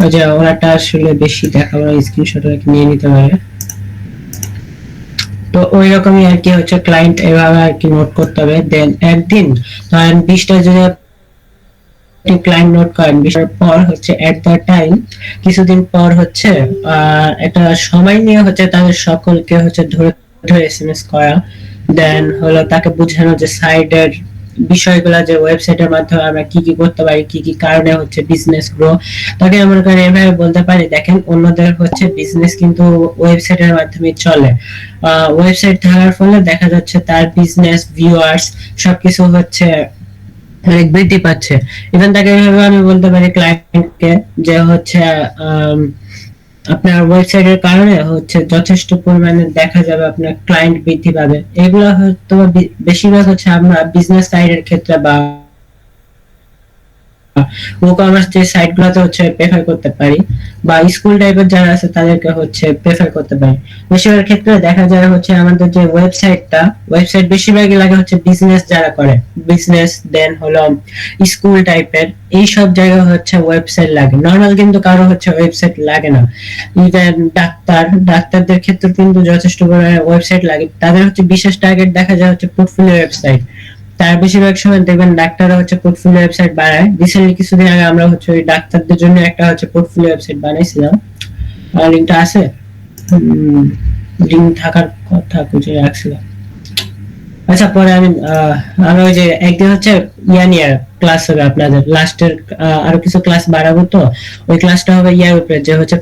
ওই যে ওরাটা আসলে বেশি দেখাবো না, স্ক্রিনশট আর কি নিয়ে নিতে পারে। তো ওই রকমই আর কি হচ্ছে ক্লায়েন্ট এভাবে আর কি নোট করতে হবে। দেন একদিন ধরেন 20টা যদি ক্লায়েন্ট নোট করেন, 20টার পর হচ্ছে এট দ্য টাইম কিছুদিন পর হচ্ছে একটা সময় নিয়ে হচ্ছে তাদের সকলকে হচ্ছে ধরে ধরে এসএমএস করা। দেন হলো তাকে বোঝানো যে সাইটের বিষয়গুলো, যে ওয়েবসাইটের মাধ্যমে আমরা কি কি করতে পারি, কি কি কারণে হচ্ছে বিজনেস গ্রো। তাকে আমরা করে এভাবে বলতে পারি, দেখেন অন্যদের হচ্ছে বিজনেস কিন্তু ওয়েবসাইটের মাধ্যমে চলে। ওয়েবসাইট থাকার ফলে দেখা যাচ্ছে তার বিজনেস, ভিউয়ার্স সবকিছু হচ্ছে অনেক বৃদ্ধি পাচ্ছে। ইভেন তাকে এভাবে আমি বলতে পারি ক্লায়েন্টকে যে হচ্ছে আপনার ওয়েবসাইটের কারণে হচ্ছে যথেষ্ট পরিমাণে দেখা যাবে আপনার ক্লায়েন্ট বৃদ্ধি পাবে। এগুলো হয়তো বেশিরভাগ হচ্ছে আমরা বিজনেস সাইডের ক্ষেত্রে বা ই-কমার্স যে সাইটগুলোতে হচ্ছে প্রেফার করতে পারি, বা স্কুল টাইপের যারা আছে তাদেরকে হচ্ছে প্রেফার করতে পারি। বেশিরভাগ ক্ষেত্রে দেখা যায় হচ্ছে আমাদের যে ওয়েবসাইট বেশিরভাগই লাগে হচ্ছে বিজনেস যারা করে, বিজনেস দেন হলো স্কুল টাইপের এই সব জায়গায় হচ্ছে ওয়েবসাইট লাগে। নর্মাল কিন্তু কারো হচ্ছে ওয়েবসাইট লাগে না। ইভেন ডাক্তারদের ক্ষেত্রে কিন্তু যথেষ্ট পরিমাণে ওয়েবসাইট লাগে। তাদের হচ্ছে বিশেষ টার্গেট দেখা যায় হচ্ছে পোর্টফোলিও ওয়েবসাইট। তার বেশিরভাগ সময় দেখবেন ডাক্তাররা হচ্ছে পোর্টফোলিও ওয়েবসাইট বানায়। রিসেন্টলি কিছুদিন আগে আমরা হচ্ছে ওই ডাক্তারদের জন্য একটা হচ্ছে পোর্টফোলিও ওয়েবসাইট বানাইছিলাম। লিঙ্কটা আছে, লিঙ্ক থাকার কথা খুঁজে রাখছিলাম। আচ্ছা, পরে আমি ওই যে একদিন হচ্ছে নিয়ে ক্লাস হবে আপনাদের লাস্টের, আরো কিছু ক্লাস বাড়াবো। তো ওই ক্লাসটা হবে ইয়ার উপরে, যে হচ্ছে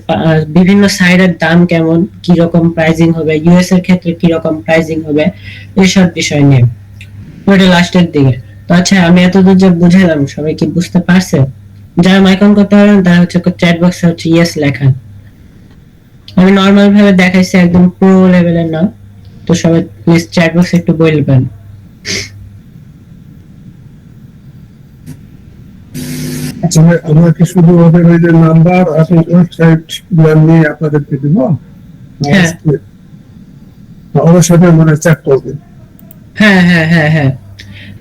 বিভিন্ন সাইডের দাম কেমন, কি রকম প্রাইসিং হবে, ইউএস এর ক্ষেত্রে কি রকম প্রাইসিং হবে, এইসব বিষয় নিয়ে ওইটা লাস্টের দিকে। তো আচ্ছা, আমি এতদূর যে বুঝালাম সবাই কি বুঝতে পারছে? যারা মাইক অন করতে পারেন তারা হচ্ছে চ্যাট বক্সে হচ্ছে ইয়েস লেখান। আমি নরমাল ভাবে দেখাইছি, একদম প্রো লেভেলের না। তো সবাই প্লিজ চ্যাট বক্সে একটু বলবেন। আচ্ছা ভাই, আমরা কি শুধু ওদের ওই যে নাম্বার আর ওয়েবসাইট গুলো নিয়ে আপনাদেরকে দিব? হ্যাঁ। ওদের সাথে মানে চ্যাট করবে? হ্যাঁ হ্যাঁ হ্যাঁ হ্যাঁ,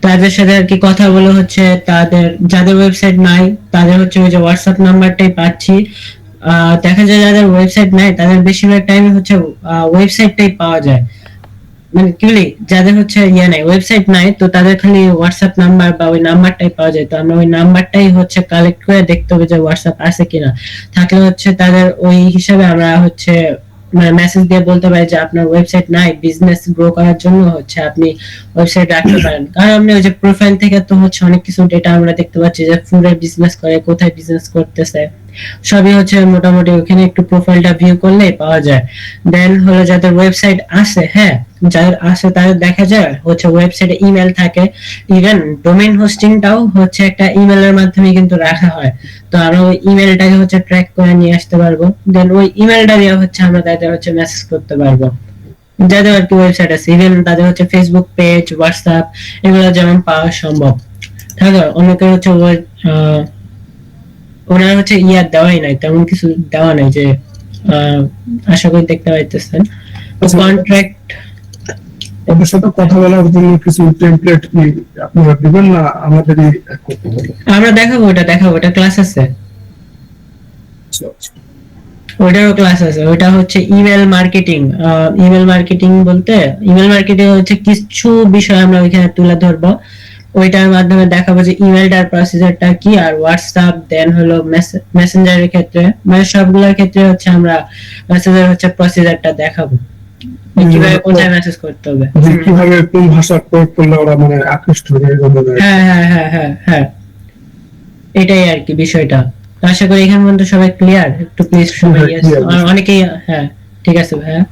তাদের সাথে আর কি কথা বলে হচ্ছে তাদের যাদের ওয়েবসাইট নাই তাদের হচ্ছে ওই যে হোয়াটসঅ্যাপ নাম্বারটাই পাচ্ছি। দেখা যায় যাদের ওয়েবসাইট নাই তাদের বেশিরভাগ টাইমে হচ্ছে ওয়েবসাইটটাই পাওয়া যায়। মানে কি বলি, যাদের হচ্ছে নাই, ওয়েবসাইট নাই, তো তাদের খালি হোয়াটসঅ্যাপ নাম্বার বা ওই নাম্বারটাই পাওয়া যায়। তো আমরা ওই নাম্বারটাই হচ্ছে কালেক্ট করে দেখতে হবে যে হোয়াটসঅ্যাপ আছে কিনা। থাকলে হচ্ছে তাদের ওই হিসাবে আমরা হচ্ছে মানে মেসেজ দিয়ে বলতে পারি যে আপনার ওয়েবসাইট নাই, বিজনেস গ্রো করার জন্য হচ্ছে আপনি ওয়েবসাইট রাখতে পারেন। কারণ আপনি ওই যে প্রোফাইল থেকে তো হচ্ছে অনেক কিছু ডেটা আমরা দেখতে পাচ্ছি, যে ফুডের বিজনেস করে, কোথায় বিজনেস করতেছে, সবই হচ্ছে মোটামুটি ওখানে একটু প্রোফাইলটা ভিউ করলেই পাওয়া যায়। দেন হলো যাদের ওয়েবসাইট আছে, হ্যাঁ যাদের আছে তাদের দেখা যায় হচ্ছে ওয়েবসাইটে ইমেল থাকে। ইভেন ডোমেইন হোস্টিংটাও হচ্ছে একটা ইমেলের মাধ্যমে কিন্তু রাখা হয়। তো আমরা ওই ইমেলটাকে হচ্ছে ট্র্যাক করে নিয়ে আসতে পারবো। দেন ওই ইমেলটা দিয়ে হচ্ছে আমরা তাদের হচ্ছে মেসেজ করতে পারবো, যাদের আর কি ওয়েবসাইট আছে। ইভেন তাদের হচ্ছে ফেসবুক পেজ, হোয়াটসঅ্যাপ এগুলো যেমন পাওয়া সম্ভব। থাকে অনেকের হচ্ছে ওনার হচ্ছে দেওয়াই নাই, তেমন কিছু দেওয়া নাই, যে আশা করি দেখতে পাইতেছেন কন্ট্রাক্ট। ওদের সাথে কথা বলার জন্য কিছু টেমপ্লেট কি আপনারা দিবেন না আমাদেরই করতে হবে? আমরা দেখাবো, ওটা ক্লাস আছে, ওটারও ক্লাস আছে। ওটা হচ্ছে ইমেল মার্কেটিং। ইমেল মার্কেটিং হচ্ছে কিছু বিষয় আমরা ওইখানে তুলে ধরবো। ওইটার মাধ্যমে দেখাবো যে ইমেলটার প্রসিজারটা কি, আর হোয়াটসঅ্যাপ দেন হলো মেসেঞ্জারের ক্ষেত্রে, মানে সবগুলোর ক্ষেত্রে হচ্ছে আমরা মেসেজের হচ্ছে প্রসিজারটা দেখাবো, কিভাবে কোথায় মেসেজ করতে হবে, কিভাবে কোন ভাষা প্রয়োগ করলে ওরা মানে আকৃষ্ট হয়ে যাবে। হ্যাঁ হ্যাঁ হ্যাঁ হ্যাঁ হ্যাঁ, এটাই আর কি বিষয়টা। তো আশা করি এখান পর্যন্ত সবাই ক্লিয়ার। একটু প্লিজ সবাই ইয়েস, অনেকেই হ্যাঁ ঠিক আছে ভাইয়া,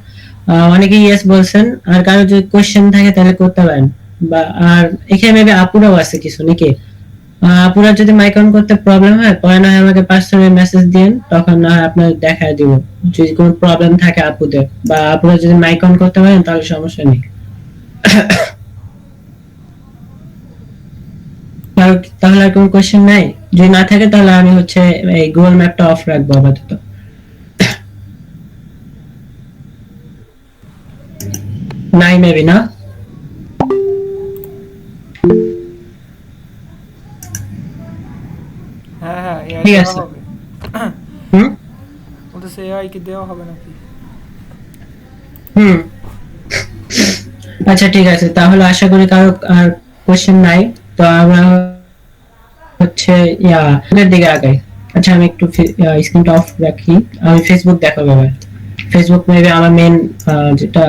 অনেকেই ইয়েস বলছেন। আর কারো যদি কোশ্চেন থাকে তাহলে করতে পারেন। বা আর এখানে মেবি আপুরাও আছে কিছু নাকি? আপুরা যদি মাইক অন করতে প্রবলেম হয় পরে না হয় আমাকে পার্সোনালি মেসেজ দিন, তখন না হয় আপনার দেখায় দিব যদি কোনো প্রবলেম থাকে আপুদের। বা আপুরা যদি মাইক অন করতে পারেন তাহলে সমস্যা নেই। তাহলে আর কোনো কোশ্চেন নাই? যদি না থাকে তাহলে আমি হচ্ছে এই গুগল ম্যাপটা অফ রাখবো আপাতত। নাই মেবি না? হ্যাঁ হ্যাঁ, এআই ঠিক দেওয়া আছে। হবে। হুম বলতেছে এআই কি দেওয়া হবে নাকি? হুম আচ্ছা ঠিক আছে, তাহলে আশা করি কারো আর কোশ্চেন নাই। তো আমরা হচ্ছে এর দিকে আগাই। আচ্ছা, আমি একটু স্ক্রিনটা অফ রাখি। আমি ফেসবুক দেখাবো এবার। ফেসবুক মেবি আমার মেন যেটা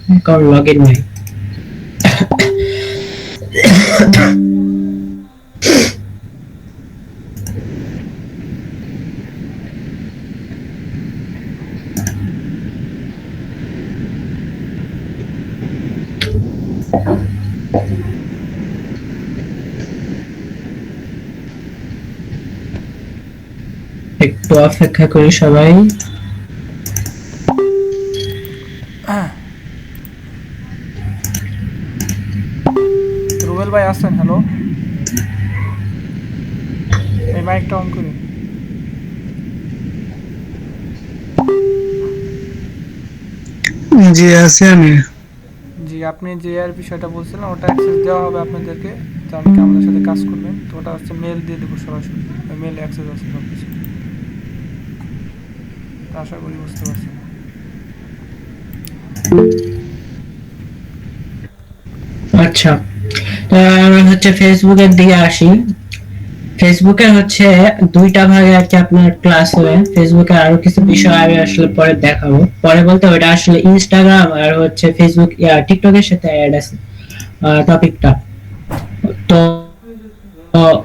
অ্যাকাউন্ট লগইন নাই। একটু অপেক্ষা করি সবাই। রুবেল ভাই আসছেন? হ্যালো, এই মাইকটা অন করে। জি আছি আমি। জি, আপনি যে এর বিষয়টা বলছিলেন ওটা অ্যাক্সেস দেওয়া হবে আপনাদেরকে, তো অনেকে আমাদের সাথে কাজ করবেন, তো ওটা হচ্ছে মেল দিয়ে দেবো সরাসরি, মেল অ্যাক্সেস আছে সব কিছু। আশা করি বুঝতে পারছেন। আচ্ছা, তো আমরা হচ্ছে ফেসবুকের দিকে আসি। ফেসবুকে হচ্ছে দুইটা ভাগে আর কি আপনার ক্লাস হবে। ফেসবুকে আরো কিছু বিষয় আমি আসলে পরে দেখাবো, পরে বলতে ওটা আসলে ইনস্টাগ্রাম আর হচ্ছে ফেসবুক টিকটকের সাথে অ্যাড আছে টপিকটা। তো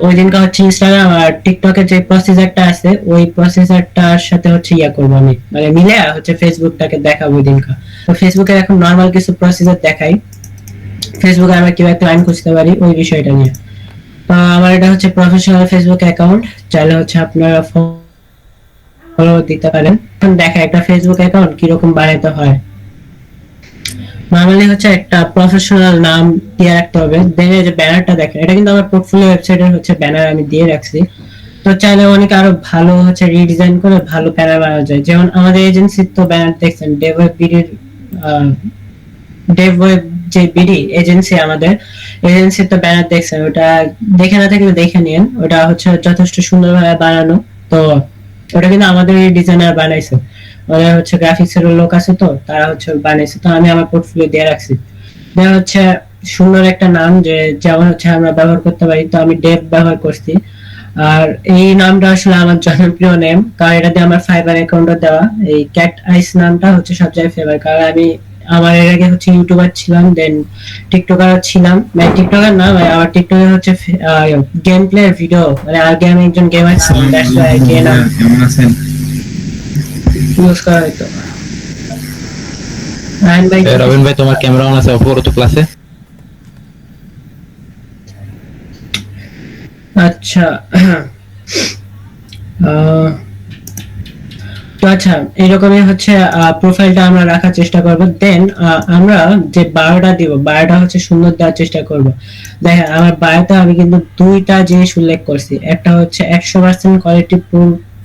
ওই দিনকে হচ্ছে ইনস্টাগ্রাম আর টিকটকের যে প্রসিজারটা আছে ওই প্রসিজারটার সাথে হচ্ছে করবো আমি, মানে মিলে হচ্ছে ফেসবুকটাকে দেখাবো ওই দিনকা। তো ফেসবুকে এখন নর্মাল কিছু প্রসিজার দেখাই, ফেসবুকে আমরা কিভাবে ক্লায়েন্ট খুঁজতে পারি ওই বিষয়টা নিয়ে। আমার এটা হচ্ছে প্রফেশনাল ফেসবুক অ্যাকাউন্ট, চাইলে হচ্ছে আপনারা ফলো দিতে পারেন। এখন দেখা একটা ফেসবুক অ্যাকাউন্ট কিরকম বানাতে হয়। নরমালি হচ্ছে একটা প্রফেশনাল নাম দিয়ে রাখতে হবে, দেন এই যে ব্যানারটা দেখেন এটা কিন্তু আমার পোর্টফোলিও ওয়েবসাইটের হচ্ছে ব্যানার আমি দিয়ে রাখছি। তো চাইলে অনেক আরো ভালো হচ্ছে রিডিজাইন করে ভালো ব্যানার বানানো যায়। যেমন আমাদের এজেন্সির তো ব্যানার দেখছেন, ডেভওয়েব বিডির ডেভওয়েব যে বিডি এজেন্সি, আমাদের এজেন্সির তো ব্যানার দেখছেন, ওটা দেখে না থাকলে দেখে নিন, ওটা হচ্ছে যথেষ্ট সুন্দরভাবে বানানো। তো ওটা কিন্তু আমাদের ডিজাইনার বানাইছে, ওদের হচ্ছে গ্রাফিক্স এর লোক আছে, তো তারা হচ্ছে বানাইছে। তো আমি আমার পোর্টফোলিও দিয়ে রাখছি, দেওয়া হচ্ছে সুন্দর একটা নাম যে যেমন হচ্ছে আমরা ব্যবহার করতে পারি। তো আমি ডেভ ব্যবহার করছি, আর এই নামটা আসলে আমার জনপ্রিয় নেম, কারণ এটা দিয়ে আমার ফাইবার অ্যাকাউন্টে দেওয়া। এই ক্যাট আইস নামটা হচ্ছে সব জায়গায় ফেভার, কারণ আমি আমার এর আগে হচ্ছে ইউটিউবার ছিলাম, দেন টিকটকার ছিলাম, মানে টিকটকার না, মানে আমার টিকটকে হচ্ছে গেম প্লে ভিডিও, মানে আগে আমি একজন গেমার ছিলাম, দ্যাটস ওয়াই কে নাম কেমন আছেন? ইউজ করা হতো। রায়ন ভাই, রবিন ভাই, তোমার ক্যামেরা অন আছে অপরত ক্লাসে? আচ্ছা। তো আচ্ছা, এরকমই হচ্ছে প্রোফাইলটা আমরা রাখার চেষ্টা করব। দেন আমরা যে বায়োটা দিব, বায়োটা হচ্ছে সুন্দর দেওয়ার চেষ্টা করব। দেখেন আমার বায়োতে আমি কিন্তু দুইটা জিনিস উল্লেখ করছি, একটা হচ্ছে 100% কোয়ালিটি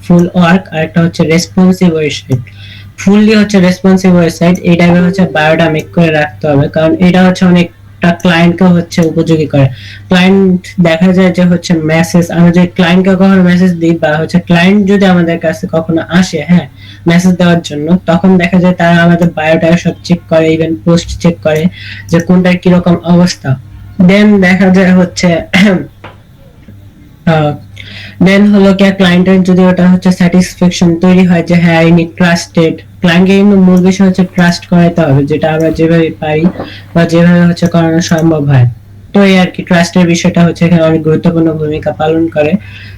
ফুল ওয়ার্ক, আর একটা হচ্ছে রেসপন্সিভ ওয়েবসাইট। ফুললি হচ্ছে রেসপন্সিভ ওয়েবসাইট, এই টাইপের হচ্ছে বায়োটা মেক করে রাখতে হবে, কারণ এটা হচ্ছে অনেকটা ক্লায়েন্টকে হচ্ছে উপযোগী করে। ক্লায়েন্ট দেখা যায় যে হচ্ছে মেসেজ, আমরা যে ক্লায়েন্টকে কখনো মেসেজ দিই বা হচ্ছে ক্লায়েন্ট যদি আমাদের কাছে কখনো আসে, হ্যাঁ, মেসেজ দেওয়ার জন্য, তখন দেখা যায় তারা আমাদের বায়োটা সব চেক করে, ইভেন পোস্ট চেক করে যে কোনটার কিরকম অবস্থা। দেন দেখা যায় হচ্ছে দেন হলো কি ক্লায়েন্টের যদি ওটা হচ্ছে স্যাটিসফ্যাকশন তৈরি হয় যে হ্যাঁ ইনি ট্রাস্টেড, ক্লায়েন্টকে কিন্তু মূল বিষয় হচ্ছে ট্রাস্ট করাতে হবে, যেটা আমরা যেভাবে পারি বা যেভাবে হচ্ছে করানো সম্ভব হয়। তো এই আর কি ট্রাস্টের বিষয়টা হচ্ছে এখানে অনেক গুরুত্বপূর্ণ ভূমিকা পালন করে।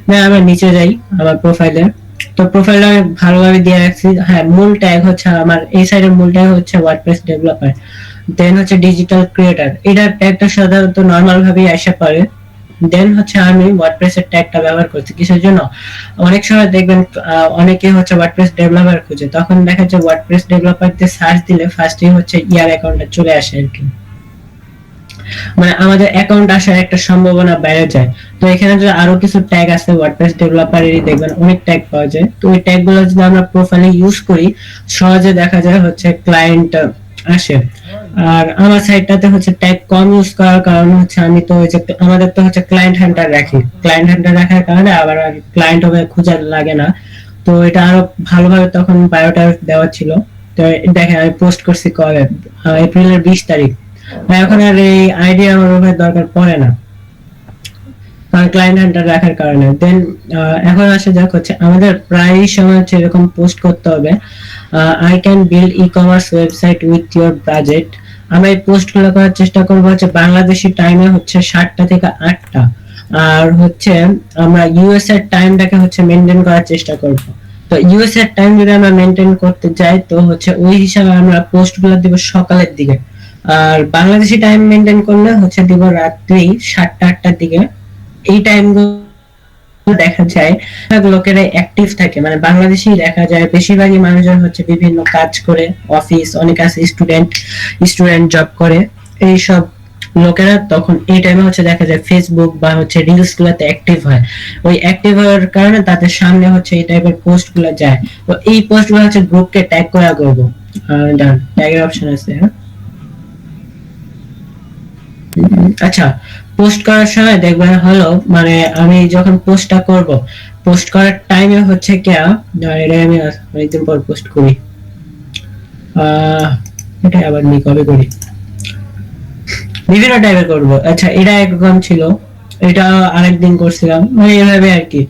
না আমরা নিচে যাই আমার প্রোফাইলে, তো প্রোফাইলটা আমি ভালোভাবে দিয়ে রাখছি। হ্যাঁ, মূল ট্যাগ হচ্ছে আমার এই সাইডের মূল ট্যাগ হচ্ছে ওয়ার্ডপ্রেস ডেভেলপার, দেন হচ্ছে ডিজিটাল ক্রিয়েটর, এটার ট্যাগটা সাধারণত নরমাল ভাবেই আসা পারে। দেন হচ্ছে আমি ওয়ার্ডপ্রেসের ট্যাগটা ব্যবহার করছি কিসের জন্য, অনেক সময় দেখবেন অনেকে হচ্ছে ওয়ার্ডপ্রেস ডেভেলপার খুঁজে, তখন দেখা যায় ওয়ার্ডপ্রেস ডেভেলপার দিয়ে সার্চ দিলে ফার্স্টেই হচ্ছে ইয়ার অ্যাকাউন্টটা চলে আসে আর কি, মানে আমাদের অ্যাকাউন্ট আসার একটা সম্ভাবনা বেড়ে যায়। তো এখানে যদি আরো কিছু ট্যাগ আছে ওয়ার্ডপ্রেস ডেভেলপারেরই, দেখবেন অনেক ট্যাগ পাওয়া যায়। তো ওই ট্যাগগুলো যদি আমরা প্রোফাইলে ইউজ করি, সহজে দেখা যায় হচ্ছে ক্লায়েন্ট আসে। আর আমার সাইটটাতে হচ্ছে ট্যাগ কম ইউজ করার কারণে হচ্ছে আমি তো ওই যে আমাদের তো হচ্ছে ক্লায়েন্ট হান্টার রাখি, ক্লায়েন্ট হান্টার রাখার কারণে আবার ক্লায়েন্ট হবে খোঁজার লাগে না। তো এটা আরো ভালোভাবে তখন বায়োটা দেওয়া ছিল। তো দেখেন আমি পোস্ট করছি কবে, এপ্রিলের 20 তারিখ। এখন আর এই আইডিয়া আমার ওভাবে দরকার পড়ে না, কারণ ক্লায়েন্ট হান্টার রাখার কারণে। দেন এখন আসে যাক হচ্ছে আমাদের প্রায় সময় হচ্ছে এরকম পোস্ট করতে হবে, I can build e commerce website with your budget. আমরা এই পোস্টগুলো করার চেষ্টা করবো হচ্ছে বাংলাদেশি টাইমে হচ্ছে 7টা থেকে 8টা, আর হচ্ছে আমরা ইউএস এর টাইমটাকে হচ্ছে মেনটেন করার চেষ্টা করব। তো ইউএস এর টাইম যদি আমরা মেনটেন করতে যাই, তো হচ্ছে ওই হিসাবে আমরা পোস্টগুলো দিব সকালের দিকে, আর বাংলাদেশি টাইম মেনটেন করলে হচ্ছে দিব রাত্রি 7টা 8টার দিকে। এই টাইমগুলো দেখা যায় লোকেরা অ্যাক্টিভ থাকে, মানে বাংলাদেশি দেখা যায় বেশিরভাগই মানুষজন হচ্ছে বিভিন্ন কাজ করে, অফিস, অনেক আছে স্টুডেন্ট জব করে, এইসব লোকেরা তখন এই টাইমে হচ্ছে দেখা যায় ফেসবুক বা হচ্ছে রিলস গুলাতে অ্যাক্টিভ হয়। ওই অ্যাক্টিভ হওয়ার কারণে তাদের সামনে হচ্ছে এই টাইপের পোস্ট গুলা যায়। তো এই পোস্ট গুলো হচ্ছে গ্রুপকে ট্যাগ করা করবো। ডান, ট্যাগের অপশন আছে। হ্যাঁ, আচ্ছা, পোস্ট করার সময় দেখবেন হলো মানে আমি যখন পোস্টটা করব, পোস্ট করার টাইমে হচ্ছে কি এটা আমি অনেকদিন পর পোস্ট করি, এটা আবার নি কবে করি, বিভিন্ন টাইপের করব। আচ্ছা, এটা একদম ছিল, এটা আরেকদিন করছিলাম, মানে এভাবে আর কি।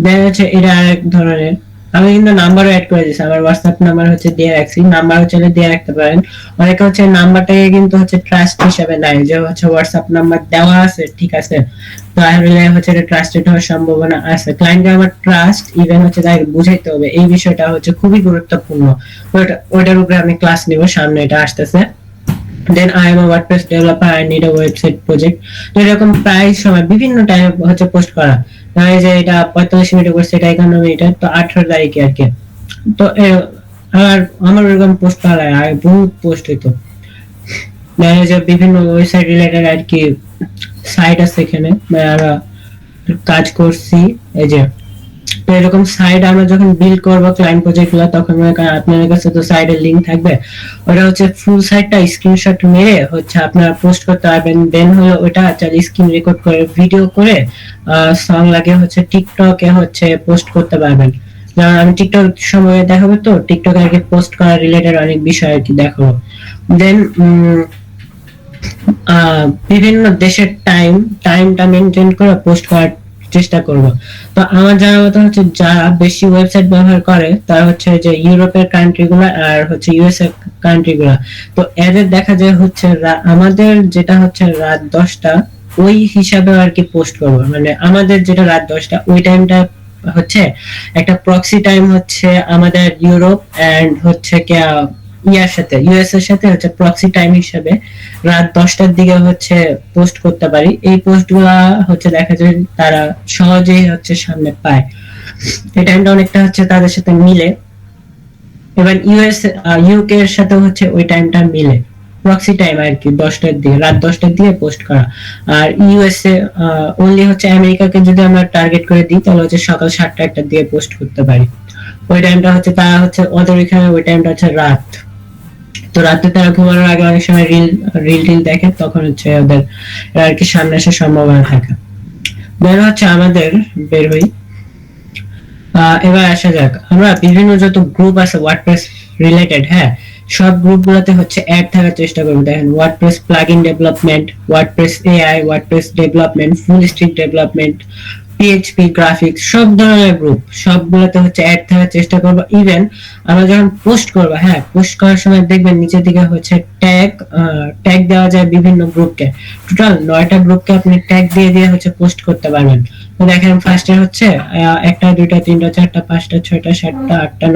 দেন হচ্ছে এটা আরেক ধরনের। আমি কিন্তু নাম্বারও অ্যাড করে দিয়েছি, আমার হোয়াটসঅ্যাপ নাম্বার হচ্ছে দিয়ে রাখছি, নাম্বার হচ্ছে দিয়ে রাখতে পারেন। অনেকে হচ্ছে নাম্বারটাকে কিন্তু হচ্ছে ট্রাস্ট হিসেবে নেয়, যে হচ্ছে হোয়াটসঅ্যাপ নাম্বার দেওয়া আছে ঠিক আছে, তাহলে হচ্ছে এটা ট্রাস্টেড হওয়ার সম্ভাবনা আছে। ক্লায়েন্টকে আমার ট্রাস্ট ইভেন হচ্ছে তাকে বুঝাইতে হবে, এই বিষয়টা হচ্ছে খুবই গুরুত্বপূর্ণ। ওইটার উপরে আমি ক্লাস নিব, সামনে এটা আসতেছে। Then I am a WordPress developer, I need a website project. তো এরকম প্রায় সময় বিভিন্ন টাইমে হচ্ছে পোস্ট করা, এই যে এটা 45 মিনিটে করছে, এটা 51 মিনিটে, তো 18 তারিখে আর কি। তো আর আমার এরকম পোস্ট করা আর বহুত পোস্ট হইতো, মানে যে বিভিন্ন ওয়েবসাইট রিলেটেড আর কি সাইট আছে, এখানে আমরা কাজ করছি। এই যে তো এরকম সাইট আমরা যখন বিল্ড করব ক্লায়েন্ট প্রজেক্ট গুলো, তখন আপনার কাছে তো সাইটের লিংক থাকবে, ওটা হচ্ছে ফুল সাইটটা স্ক্রিনশট মেরে হচ্ছে আপনারা পোস্ট করতে পারবেন। দেন হলো ওটা চাইলে স্ক্রিন রেকর্ড করে ভিডিও করে সং লাগিয়ে হচ্ছে টিকটকে হচ্ছে পোস্ট করতে পারবেন। যেমন আমি টিকটক সময় দেখাবো, তো টিকটক আর কি পোস্ট করা রিলেটেড অনেক বিষয় আর কি দেখাবো। দেন বিভিন্ন দেশের টাইমটা মেনটেন করে পোস্ট করার চেষ্টা করব। তো আমার জানা মতো হচ্ছে যারা বেশি ওয়েবসাইট ব্যবহার করে তারা হচ্ছে যে ইউরোপের কান্ট্রিগুলো আর হচ্ছে ইউএস এর কান্ট্রিগুলো। তো এদের দেখা যায় হচ্ছে আমাদের যেটা হচ্ছে রাত 10টা, ওই হিসাবে আর কি পোস্ট করব, মানে আমাদের যেটা রাত 10টা ওই টাইমটা হচ্ছে একটা প্রক্সি টাইম হচ্ছে আমাদের ইউরোপ এন্ড হচ্ছে কি ইয়ার সাথে ইউএস এর সাথে হচ্ছে প্রক্সি টাইম হিসেবে রাত 10টার দিকে হচ্ছে পোস্ট করতে পারি। এই পোস্টগুলা হচ্ছে দেখা যায় তারা সহজেই হচ্ছে সামনে পায়, এই টাইমটা অনেকটা হচ্ছে তাদের সাথে মিলে। এবার ইউএস ইউকে এর সাথে হচ্ছে ওই টাইমটা মিলে, প্রক্সি টাইম আর কি 10টার দিকে, রাত 10টার দিকে পোস্ট করা। আর ইউএসএ অনলি হচ্ছে আমেরিকাকে যদি আমরা টার্গেট করে দিই, তাহলে হচ্ছে সকাল 7টা-8টার দিকে পোস্ট করতে পারি। ওই টাইমটা হচ্ছে তারা হচ্ছে ওদের এখানে ওই টাইমটা হচ্ছে রাত, তো রাতে তারা ঘুমানোর আগে অনেক সময় রিল দেখে, তখন হচ্ছে ওদের আর কি সামনে আসার সম্ভাবনা থাকে। বের হচ্ছে আমাদের বের হই। এবার আসা যাক, আমরা বিভিন্ন যত গ্রুপ আছে ওয়ার্ডপ্রেস রিলেটেড, হ্যাঁ সব গ্রুপগুলোতে হচ্ছে অ্যাড থাকার চেষ্টা করব। দেখেন WordPress plugin development, WordPress AI, WordPress development, full stack development, PHP graphics, সব ধরনের গ্রুপ সবগুলোতে হচ্ছে অ্যাড থাকার চেষ্টা করব। ইভেন আমরা যখন পোস্ট করব, হ্যাঁ পোস্ট করার সময় দেখবেন নিচের দিকে হচ্ছে ট্যাগ দেওয়া যায় বিভিন্ন গ্রুপকে, টোটাল 9টা গ্রুপকে আপনি ট্যাগ দিয়ে দিয়ে হচ্ছে পোস্ট করতে পারবেন। তো দেখেন ফার্স্টে হচ্ছে 1টা 2টা 3টা 4টা 5টা 6টা 7টা 8টা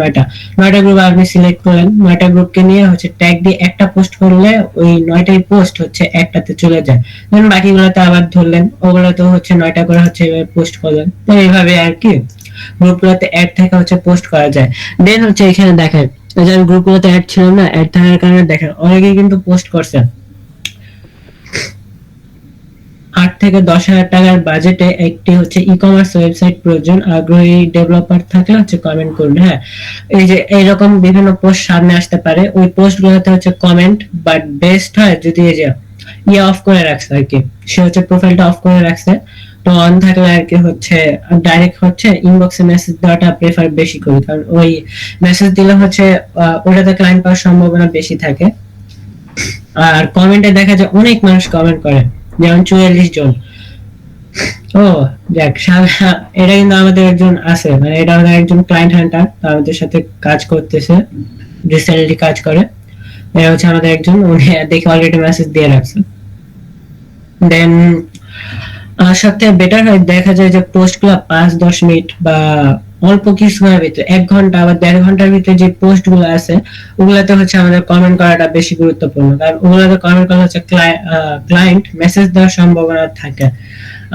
9টা গ্রুপ আপনি সিলেক্ট করলেন, 9টা গ্রুপকে নিয়ে হচ্ছে ট্যাগ দিয়ে একটা পোস্ট করলে ওই 9টাই পোস্ট হচ্ছে একটাতে চলে যায়। দেন বাকিগুলোতে আবার ধরলেন, ওগুলোতে হচ্ছে 9টা করে হচ্ছে পোস্ট করলেন। তো এইভাবে আর কি গ্রুপগুলোতে অ্যাড থেকে হচ্ছে পোস্ট করা যায়। দেন হচ্ছে এখানে দেখেন এই যে গ্রুপগুলোতে অ্যাড ছিল না, অ্যাড থাকার কারণে দেখেন অনেকেই কিন্তু পোস্ট করছে। 8 থেকে 10,000 টাকার বাজেটে একটি হচ্ছে ই-কমার্স ওয়েবসাইট প্রয়োজন, আগ্রহী ডেভেলপার থাকলে হচ্ছে কমেন্ট করুন। হ্যাঁ এই যে এইরকম বিভিন্ন পোস্ট সামনে আসতে পারে, ওই পোস্টগুলোতে হচ্ছে কমেন্ট, বাট বেস্ট হয় যদি এই যে অফ করে রাখছে আর কি, সে হচ্ছে প্রোফাইলটা অফ করে রাখছে, তো অন থাকলে আর কি হচ্ছে ডাইরেক্ট হচ্ছে ইনবক্সে মেসেজ দেওয়াটা প্রেফার বেশি করি, কারণ ওই মেসেজ দিলে হচ্ছে ওটাতে ক্লায়েন্ট পাওয়ার সম্ভাবনা বেশি থাকে। আর কমেন্টে দেখা যায় অনেক মানুষ কমেন্ট করে, যেমন 44 জন। ও যাক, এটা কিন্তু আমাদের একজন আছে, মানে এটা আমাদের একজন ক্লায়েন্ট হান্টার, আমাদের সাথে কাজ করতেছে, রিসেন্টলি কাজ করে। এটা হচ্ছে আমাদের একজন, উনি দেখে অলরেডি মেসেজ দিয়ে রাখছে। দেন সবথেকে বেটার হয় দেখা যায় যে পোস্টগুলো 5-10 মিনিট বা অল্প কিছু সময়ের ভিতরে 1 ঘন্টা বা 1.5 ঘন্টার ভিতরে যে পোস্টগুলো আছে ওগুলাতে হচ্ছে আমাদের কমেন্ট করাটা বেশি গুরুত্বপূর্ণ, কারণ ওগুলাতে কমেন্ট করলে হচ্ছে ক্লায়েন্ট মেসেজ দেওয়ার সম্ভাবনা থাকে।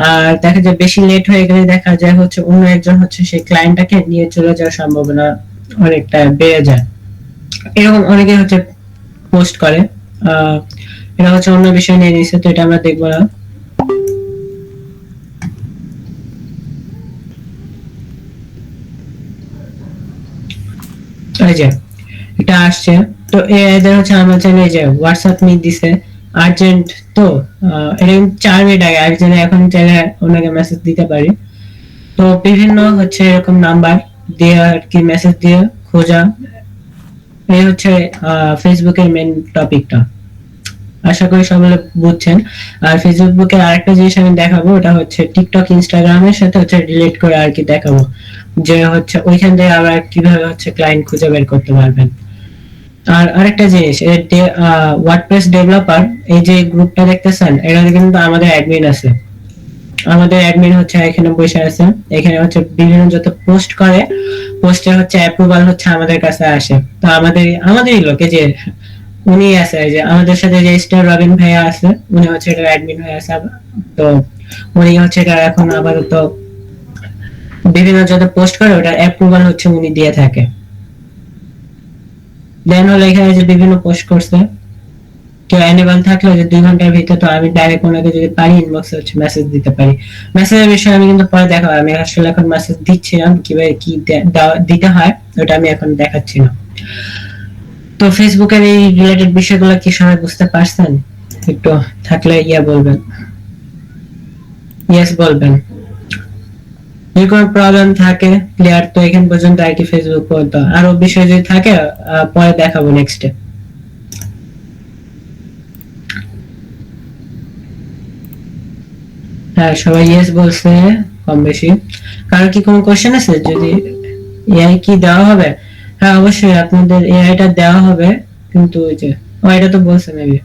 আর দেখা যায় বেশি লেট হয়ে গেলে দেখা যায় হচ্ছে অন্য একজন হচ্ছে সেই ক্লায়েন্টটাকে নিয়ে চলে যাওয়ার সম্ভাবনা অনেকটা বেড়ে যায়। এরকম অনেকে হচ্ছে পোস্ট করে। এটা হচ্ছে অন্য বিষয় নিয়ে নিছে, তো এটা আমরা দেখবো না। এই যে এটা আসছে, তো এদের হচ্ছে আমরা চাইলে এই যে হোয়াটসঅ্যাপ মিট দিছে আর্জেন্ট, তো এটা কিন্তু 4 মিনিট আগে, আর যদি এখন চাইলে ওনাকে মেসেজ দিতে পারি। তো বিভিন্ন হচ্ছে এরকম নাম্বার দিয়ে আর কি মেসেজ দিয়ে খোঁজা, এই হচ্ছে ফেসবুকের মেন টপিকটা। আশা করি সবাই বুঝছেন। আর ফেসবুকের আরেকটা জিনিস আমি দেখাবো, ওটা হচ্ছে টিকটক ইনস্টাগ্রামের সাথে হচ্ছে রিলেট করে আর কি দেখাবো, যে হচ্ছে ওইখান থেকে আবার কিভাবে হচ্ছে ক্লায়েন্ট খুঁজে বের করতে পারবেন। আর আরেকটা জিনিস, ওয়ার্ডপ্রেস ডেভেলপার, এই যে গ্রুপটা দেখতেছেন, এখানে কিন্তু আমাদের অ্যাডমিন আছে। আমাদের অ্যাডমিন হচ্ছে এখানে বসে আছে, এখানে হচ্ছে বিভিন্ন যত পোস্ট করে, পোস্টে হচ্ছে অ্যাপ্রুভাল হচ্ছে আমাদের কাছে আসে। তো আমাদেরই লোকে যে উনি আছে, এই যে আমাদের সাথে যে স্টার রবিন ভাইয়া আছে, উনি হচ্ছে এটা অ্যাডমিন হয়ে আছে। তো উনি হচ্ছে এটা এখন আপাতত বিভিন্ন যত পোস্ট করে ওটার অ্যাপ্রুভাল হচ্ছে উনি দিয়ে থাকে। দেন হলো এখানে যে বিভিন্ন পোস্ট করছে, কেউ এনেবল থাকলে যে 2 ঘন্টার ভিতরে, তো আমি ডাইরেক্ট ওনাকে যদি পারি ইনবক্সে হচ্ছে মেসেজ দিতে পারি। মেসেজের বিষয়ে আমি কিন্তু পরে দেখাবো, আমি আসলে এখন মেসেজ দিচ্ছি না, কিভাবে কি দিতে হয় ওটা আমি এখন দেখাচ্ছি না। তো ফেসবুকের এই রিলেটেড বিষয়গুলো কি সবাই বুঝতে পারছেন? একটু থাকলে বলবেন, ইয়েস বলবেন। যদি কোনো প্রবলেম থাকে ক্লিয়ার, তো এখান পর্যন্ত আর কি ফেসবুক পর্যন্ত। আরো বিষয় যদি থাকে পরে দেখাবো নেক্সটে। হ্যাঁ, সবাই ইয়েস বলছে কম বেশি। কারো কি কোনো কোশ্চেন আছে? যদি এআই কি দেওয়া হবে? হ্যাঁ অবশ্যই আপনাদের এআইটা দেওয়া হবে, কিন্তু ওই যে এটা তো বলছে মেবি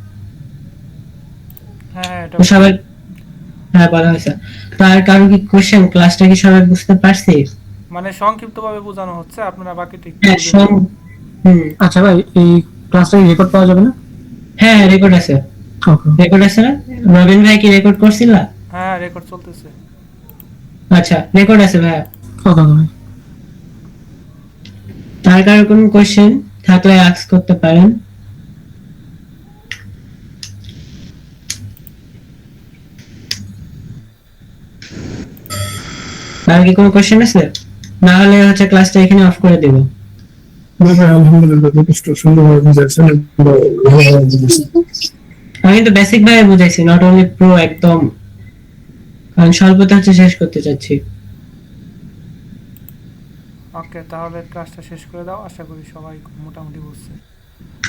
হ্যাঁ এটা সবাই। হ্যাঁ বলা হয়েছে। তো আর কারো কি কোশ্চেন? ক্লাসটা কি সবাই বুঝতে পারছি? মানে সংক্ষিপ্তভাবে বোঝানো হচ্ছে, আপনারা বাকিটা একটু হ্যাঁ বুঝে নেবেন। আচ্ছা ভাই, এই ক্লাসটা রেকর্ড পাওয়া যাবে না? হ্যাঁ রেকর্ড আছে, ওকে। রেকর্ড আছে না? রবিন ভাই কি রেকর্ড করছিল? হ্যাঁ রেকর্ড চলতেছে। আচ্ছা রেকর্ড আছে ভাই। ওকে ভাই। আর কারো কোনো কোশ্চেন থাকলে আস্ক করতে পারেন। আর কি কোনো কোশ্চেন আছে? না হলে হচ্ছে ক্লাসটা এখানে অফ করে দেব। না ভাই, আলহামদুলিল্লাহ যথেষ্ট সুন্দরভাবে বুঝাচ্ছেন এবং ভালোভাবে বুঝেছেন। আমি তো বেসিক ভাবে বুঝাইছি, নট অনলি প্রো একদম, কারণ স্বল্পতা হচ্ছে শেষ করতে চাচ্ছি। ওকে, তাহলে ক্লাসটা শেষ করে দাও, আশা করি সবাই মোটামুটি বুঝছে।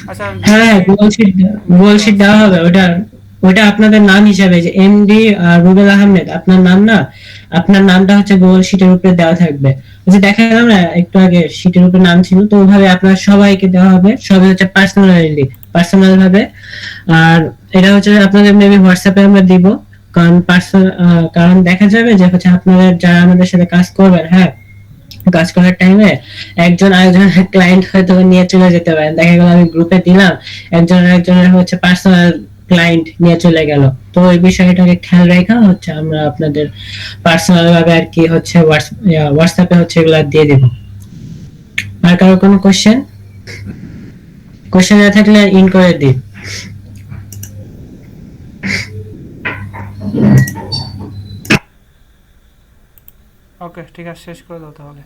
আচ্ছা হ্যাঁ গুগল শিট দেওয়া হবে। ওটা আপনাদের নাম হিসাবে, যে এমডি রুবেল আহমেদ আপনার নাম না, আপনার নামটা হচ্ছে গুগল শিটের উপরে দেওয়া থাকবে। ওই যে দেখালাম না একটু আগে, শিটের উপরে নাম ছিল, তো ওইভাবে আপনার সবাইকে দেওয়া হবে, সবাই হচ্ছে পার্সোনাল ভাবে। আর এটা হচ্ছে আপনাদের মেবি হোয়াটসঅ্যাপে আমরা দিব, কারণ দেখা যাবে যে হচ্ছে আপনারা যারা আমাদের সাথে কাজ করবেন, হ্যাঁ কাজ করার টাইমে একজন আরেকজনের ক্লায়েন্ট হয়তো নিয়ে চলে যেতে পারে। দেখা গেল আমি গ্রুপে দিলাম, একজন আরেকজনের হচ্ছে পার্সোনাল ক্লায়েন্ট নিয়ে চলে গেল। তো এই বিষয়টাকে খেয়াল রেখা হচ্ছে আমরা আপনাদের পার্সোনাল ভাবে আর কি হচ্ছে হোয়াটসঅ্যাপে হচ্ছে এগুলা দিয়ে দিব। আর কারো কোনো কোশ্চেন না থাকলে ইন করে দিই। ওকে ঠিক আছে, শেষ করে দাও তাহলে।